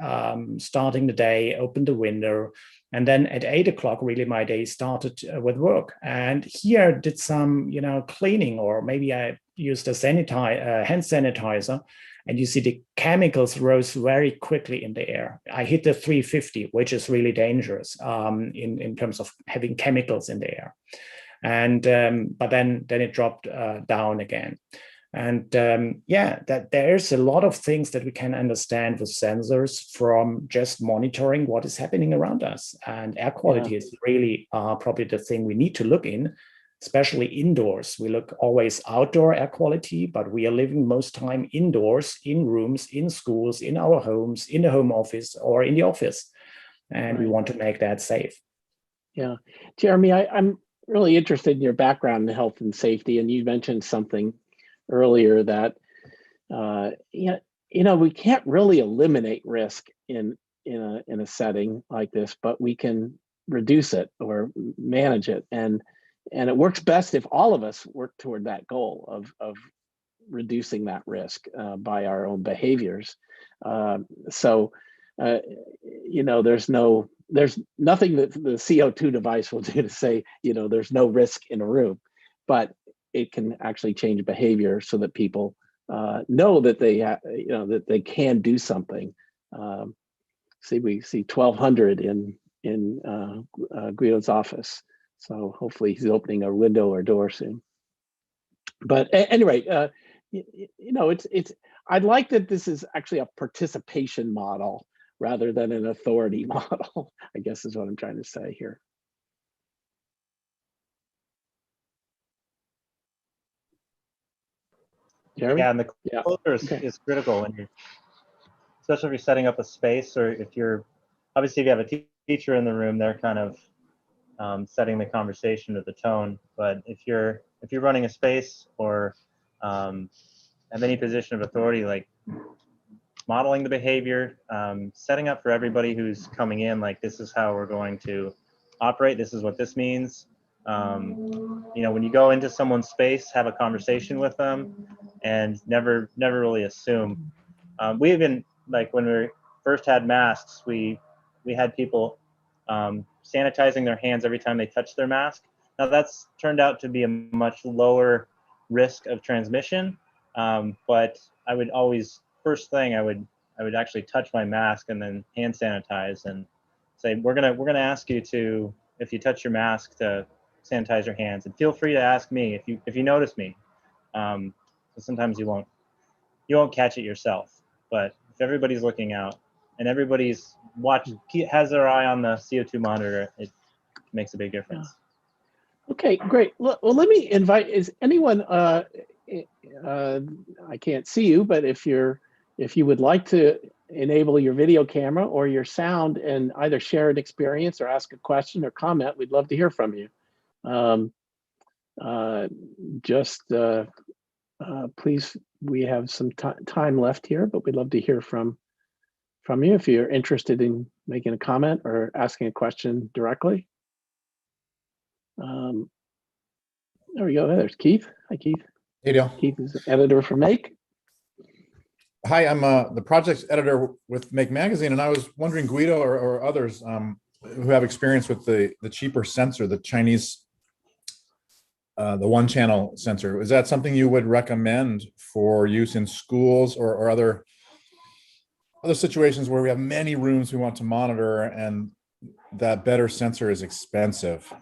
starting the day, opened the window. And then at 8 o'clock, really my day started with work. And here I did some, cleaning, or maybe I used a hand sanitizer, and you see the chemicals rose very quickly in the air. I hit the 350, which is really dangerous in terms of having chemicals in the air. And but then it dropped down again. And yeah, that there's a lot of things that we can understand with sensors from just monitoring what is happening around us. And air quality is really probably the thing we need to look in, especially indoors. We look always outdoor air quality, but we are living most time indoors, in rooms, in schools, in our homes, in the home office, or in the office. And we want to make that safe. Yeah. Jeremy, I'm really interested in your background in health and safety. And you mentioned something earlier that, we can't really eliminate risk in a setting like this, but we can reduce it or manage it. And it works best if all of us work toward that goal of reducing that risk by our own behaviors. There's nothing that the CO2 device will do to say, there's no risk in a room, but it can actually change behavior so that people know that that they can do something. We see 1,200 in Guido's office, so hopefully he's opening a window or door soon. But anyway, I'd like that this is actually a participation model rather than an authority model, I guess is what I'm trying to say here. Jeremy? Yeah, and the filter is critical when you're, especially if you're setting up a space, or if you're, obviously if you have a teacher in the room, they're kind of setting the conversation or the tone. But if you're running a space or have any position of authority, like modeling the behavior, setting up for everybody who's coming in, like this is how we're going to operate. This is what this means. When you go into someone's space, have a conversation with them, and never really assume. We even, like when we first had masks, we had people sanitizing their hands every time they touched their mask. Now that's turned out to be a much lower risk of transmission, but I would always, first thing, I would actually touch my mask and then hand sanitize and say, we're gonna ask you to, if you touch your mask, to sanitize your hands, and feel free to ask me if you notice me. Sometimes you won't catch it yourself, but if everybody's looking out and everybody's has their eye on the CO2 monitor, it makes a big difference. Okay, great. Well, let me invite, is anyone, I can't see you, but if you would like to enable your video camera or your sound and either share an experience or ask a question or comment, we'd love to hear from you. Please, we have some time left here, but we'd love to hear from you if you're interested in making a comment or asking a question directly. There we go. There's Keith. Hi, Keith. Hey, Dale. Keith is the editor for Make. Hi, I'm the project editor with Make Magazine, and I was wondering, Guido or others who have experience with the cheaper sensor, the Chinese, the one-channel sensor, is that something you would recommend for use in schools or other situations where we have many rooms we want to monitor and that better sensor is expensive?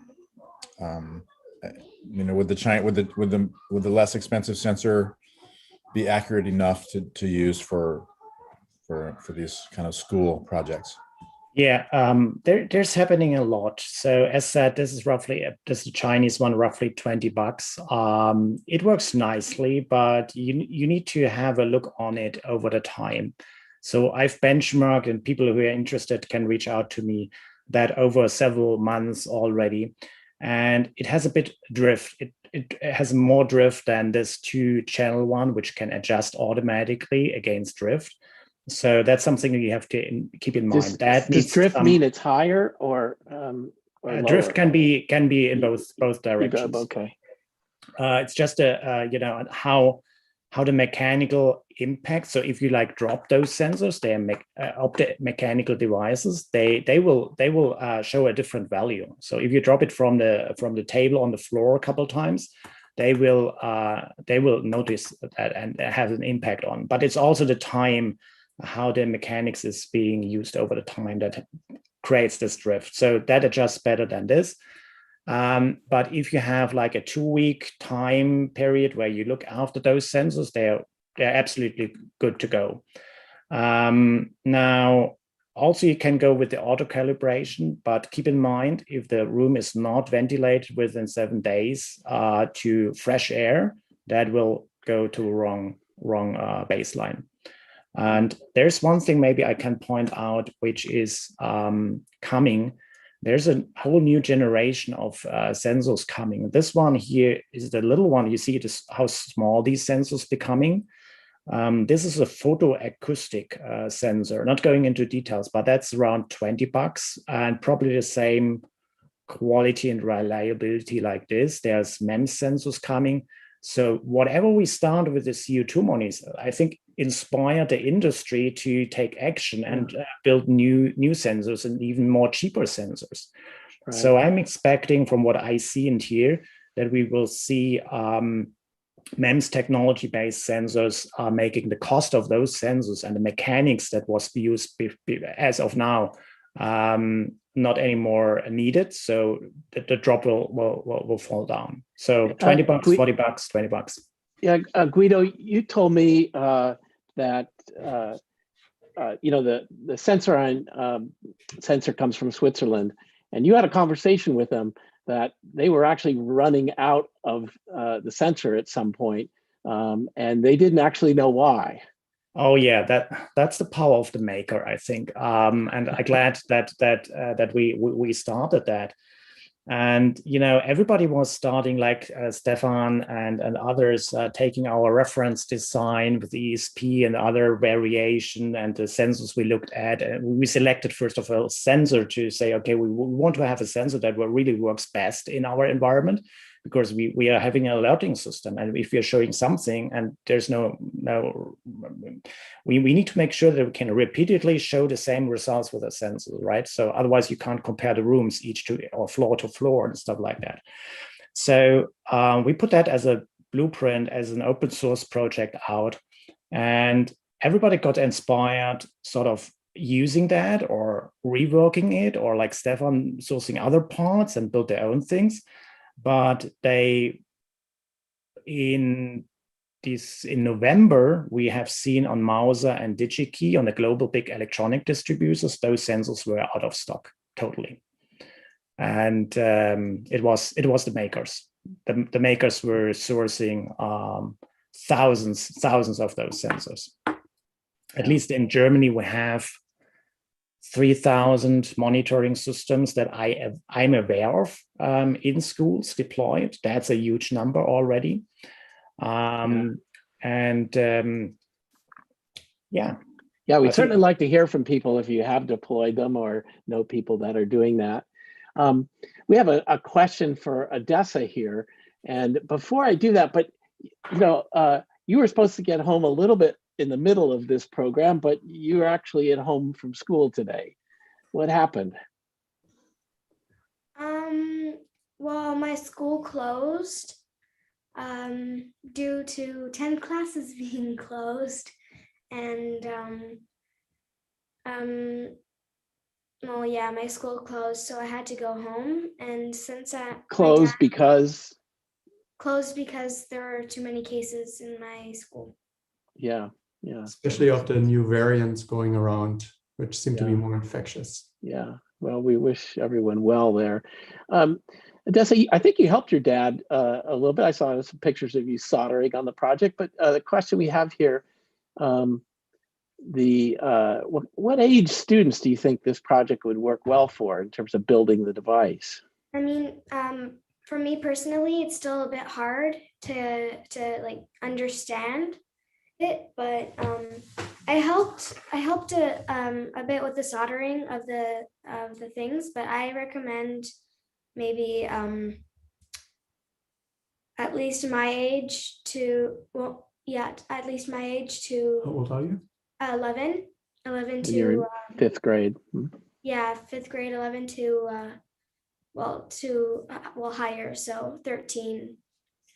Would the less expensive sensor be accurate enough to use for these kind of school projects? Yeah, there's happening a lot. So as said, this is the Chinese one, roughly $20. It works nicely, but you need to have a look on it over the time. So I've benchmarked, and people who are interested can reach out to me, that over several months already. And it has a bit drift. It has more drift than this 2-channel one, which can adjust automatically against drift. So that's something that you have to keep in mind. Does drift mean it's higher or drift can be in both directions. Okay. It's just how the mechanical impact. So if you drop those sensors, they are mechanical devices. They will show a different value. So if you drop it from the table on the floor a couple of times, they will notice that and have an impact on. But it's also the time, how the mechanics is being used over the time that creates this drift. So that adjusts better than this. But if you have like a 2-week time period where you look after those sensors, they're absolutely good to go. Now, also you can go with the auto calibration, but keep in mind, if the room is not ventilated within 7 days to fresh air, that will go to a wrong baseline. And there's one thing maybe I can point out, which is coming. There's a whole new generation of sensors coming. This one here is the little one. You see it is how small these sensors becoming. This is a photoacoustic sensor, not going into details, but that's around $20 and probably the same quality and reliability like this. There's MEMS sensors coming. So whatever we start with the CO2 monitor, I think inspire the industry to take action and build new sensors and even more cheaper sensors. Right. So I'm expecting from what I see and hear that we will see MEMS technology-based sensors are making the cost of those sensors and the mechanics that was used as of now not anymore needed. So the drop will fall down. So $20, $40, $20. Yeah, Guido, you told me that the sensor comes from Switzerland, and you had a conversation with them that they were actually running out of the sensor at some point, and they didn't actually know why. Oh yeah, that's the power of the maker, I think, and I'm glad that we started that. And everybody was starting, like Stefan and others, taking our reference design with ESP and other variation and the sensors we looked at. And we selected, first of all, sensor to say, okay, we want to have a sensor that really works best in our environment, because we are having an alerting system. And if you're showing something and there's we need to make sure that we can repeatedly show the same results with a sensor, right? So otherwise you can't compare the rooms or floor to floor and stuff like that. So we put that as a blueprint, as an open source project out, and everybody got inspired sort of using that or reworking it, or like Stefan sourcing other parts and build their own things. But in November, we have seen on Mauser and DigiKey, on the global big electronic distributors, those sensors were out of stock totally. And it was the makers. The makers were sourcing thousands of those sensors. At least in Germany, we have 3,000 monitoring systems that I'm aware of in schools deployed. That's a huge number already. Yeah, we'd certainly like to hear from people if you have deployed them or know people that are doing that. We have a question for Odessa here. And before I do that, but you were supposed to get home a little bit in the middle of this program, but you're actually at home from school today. What happened? Well, my school closed due to 10 classes being closed, and well, yeah, my school closed, so I had to go home. And since closed because there are too many cases in my school. Yeah. Especially of the new variants going around, which seem to be more infectious. Yeah. Well, we wish everyone well there. Odessa, I think you helped your dad a little bit. I saw some pictures of you soldering on the project, but the question we have here, what age students do you think this project would work well for in terms of building the device? I mean, for me personally, it's still a bit hard to like understand it, but I helped a bit with the soldering of the things, but I recommend maybe at least my age to at least my age to. How old are you? 11 to you're in 5th grade. Yeah, 5th grade, 11 to higher, so 13.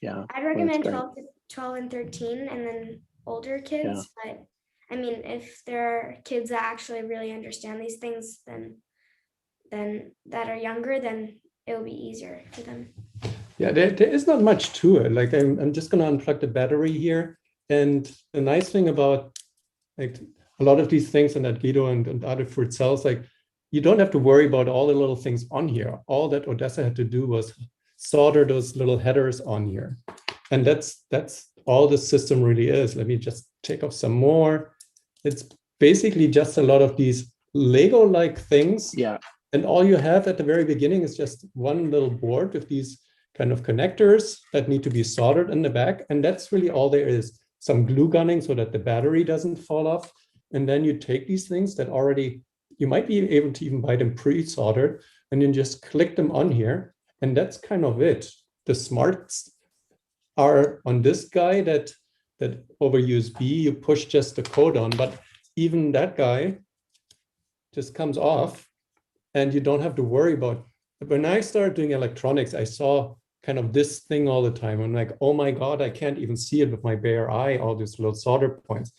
Yeah, I'd recommend 12 and 13, and then older kids. But I mean, if there are kids that actually really understand these things, then that are younger, then it will be easier for them. Yeah, there is not much to it. Like I'm just going to unplug the battery here. And the nice thing about like a lot of these things and that Guido and other fruit cells, like you don't have to worry about all the little things on here. All that Odessa had to do was solder those little headers on here. And that's all the system really is. Let me just take off some more. It's basically just a lot of these Lego-like things. Yeah. And all you have at the very beginning is just one little board with these kind of connectors that need to be soldered in the back. And that's really all there is. Some glue gunning so that the battery doesn't fall off. And then you take these things that already, you might be able to even buy them pre-soldered, and then just click them on here. And that's kind of it. The smarts are on this guy that over USB, you push just the code on, but even that guy just comes off and you don't have to worry about. When I started doing electronics, I saw kind of this thing all the time. I'm like, oh my God, I can't even see it with my bare eye, all these little solder points.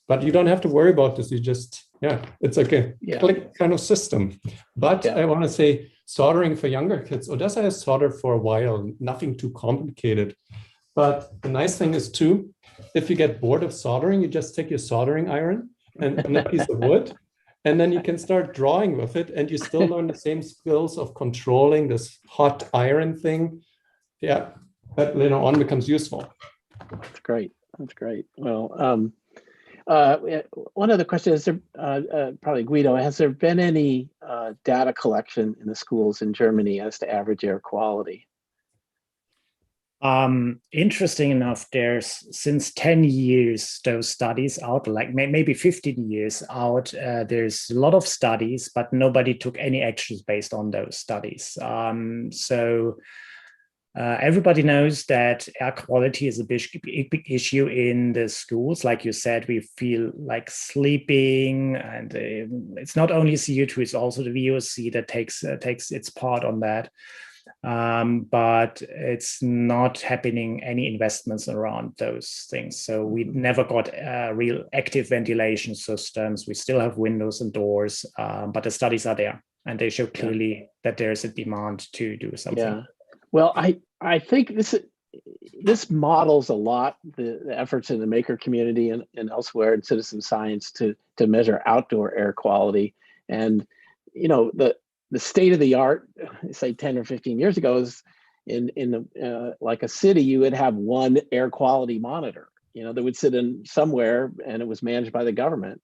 But you don't have to worry about this. You just, it's like a click kind of system. But I want to say soldering for younger kids, Odessa has soldered for a while, nothing too complicated. But the nice thing is too, if you get bored of soldering, you just take your soldering iron and a piece of wood, and then you can start drawing with it, and you still learn the same skills of controlling this hot iron thing. Yeah, that later on becomes useful. That's great. That's great. Well, one other question is there, probably Guido, has there been any data collection in the schools in Germany as to average air quality? Interesting enough, there's since 10 years, those studies out, like maybe 15 years out, there's a lot of studies, but nobody took any actions based on those studies. Everybody knows that air quality is a big issue in the schools. Like you said, we feel like sleeping, and it's not only CO2, it's also the VOC that takes its part on that. But it's not happening any investments around those things. So we never got real active ventilation systems. We still have windows and doors, but the studies are there, and they show clearly that there's a demand to do something. Yeah. Well, I think this models a lot the efforts in the maker community and elsewhere in citizen science to measure outdoor air quality. And the state of the art, say 10 or 15 years ago, is in like a city, you would have one air quality monitor, that would sit in somewhere, and it was managed by the government.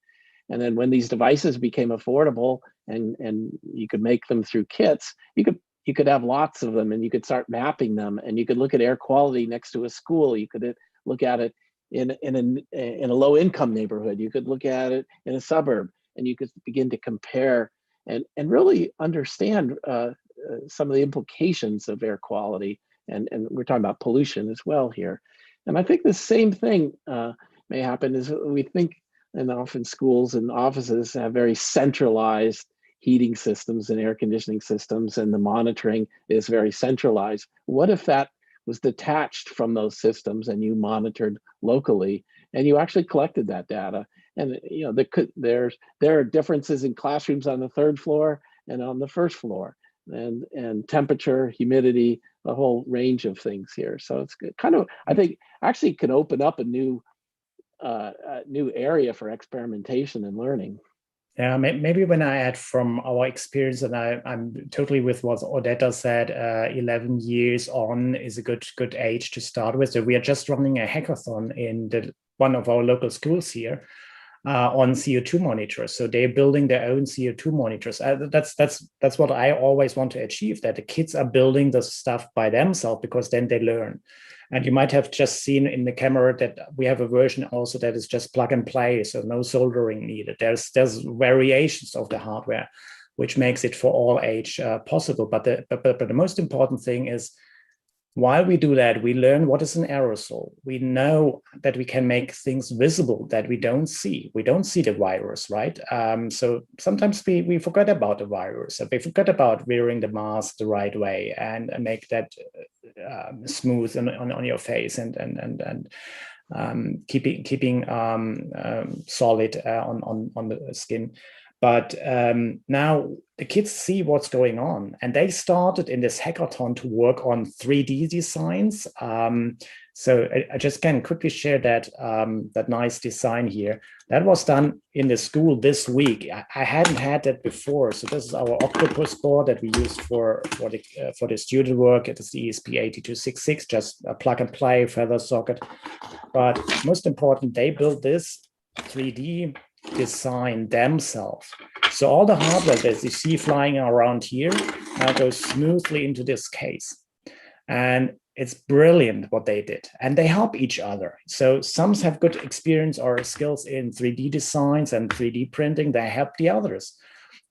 And then when these devices became affordable and you could make them through kits, you could have lots of them, and you could start mapping them, and you could look at air quality next to a school. You could look at it in a low income neighborhood. You could look at it in a suburb, and you could begin to compare and really understand some of the implications of air quality. And we're talking about pollution as well here. And I think the same thing may happen is we think, and often schools and offices have very centralized heating systems and air conditioning systems, and the monitoring is very centralized. What if that was detached from those systems and you monitored locally and you actually collected that data? And there are differences in classrooms on the third floor and on the first floor, and temperature, humidity, a whole range of things here. So it's kind of, I think, actually could open up a new area for experimentation and learning. Yeah, maybe when I add from our experience, and I'm totally with what Odetta said, 11 years on is a good age to start with. So we are just running a hackathon in one of our local schools here on CO2 monitors. So they're building their own CO2 monitors. That's what I always want to achieve, that the kids are building the stuff by themselves, because then they learn. And you might have just seen in the camera that we have a version also that is just plug and play, so no soldering needed. There's variations of the hardware, which makes it for all age possible. But the most important thing is, while we do that, we learn what is an aerosol. We know that we can make things visible that we don't see. We don't see the virus, right? So sometimes we forget about the virus. We forget about wearing the mask the right way and make that smooth on your face and keeping solid on the skin. But now the kids see what's going on, and they started in this hackathon to work on 3D designs. So I just can quickly share that that nice design here. That was done in the school this week. I hadn't had that before. So this is our Octopus Board that we used for the student work. It is the ESP8266, just a plug and play feather socket. But most important, they built this 3D design themselves. So all the hardware that you see flying around here now goes smoothly into this case. And it's brilliant what they did. And they help each other. So some have good experience or skills in 3D designs and 3D printing. They help the others.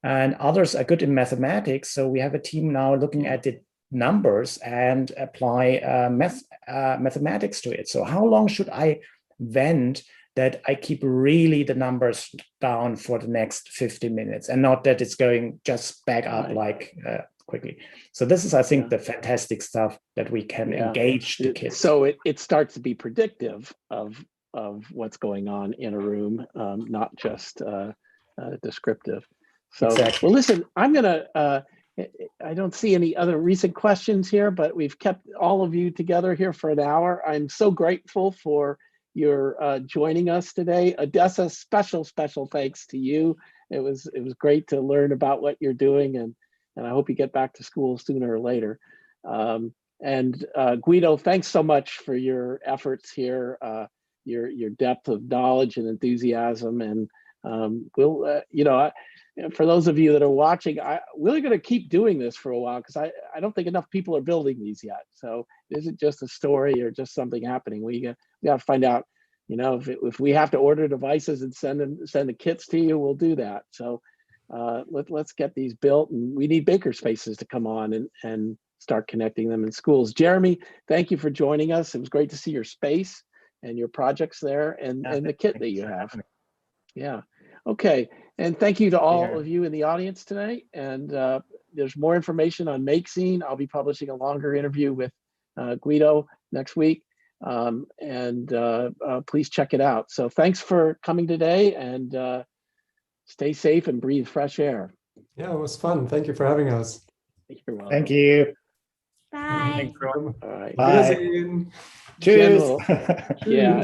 And others are good in mathematics. So we have a team now looking at the numbers and apply mathematics to it. So how long should I vent that I keep really the numbers down for the next 50 minutes and not that it's going just back up like quickly. So this is, I think, the fantastic stuff that we can engage the kids. So it starts to be predictive of what's going on in a room, not just descriptive. So, Exactly. well, listen, I'm gonna, I don't see any other recent questions here, but we've kept all of you together here for an hour. I'm so grateful for your joining us today. Odessa, special thanks to you. It was great to learn about what you're doing, and I hope you get back to school sooner or later. And Guido, thanks so much for your efforts here, your depth of knowledge and enthusiasm. And we'll, for those of you that are watching, we're going to keep doing this for a while because I don't think enough people are building these yet. So it isn't just a story or just something happening. We got to find out, if we have to order devices and send the kits to you, we'll do that. So let's get these built, and we need maker spaces to come on and start connecting them in schools. Jeremy, thank you for joining us. It was great to see your space and your projects there and the kit that you have. Yeah. Okay. And thank you to all of you in the audience today. And there's more information on MakeZine. I'll be publishing a longer interview with Guido next week. Please check it out. So thanks for coming today, and stay safe and breathe fresh air. Yeah, it was fun. Thank you for having us. You're welcome. Thank you. Bye. All right. Bye. Wiedersehen. Cheers. Jen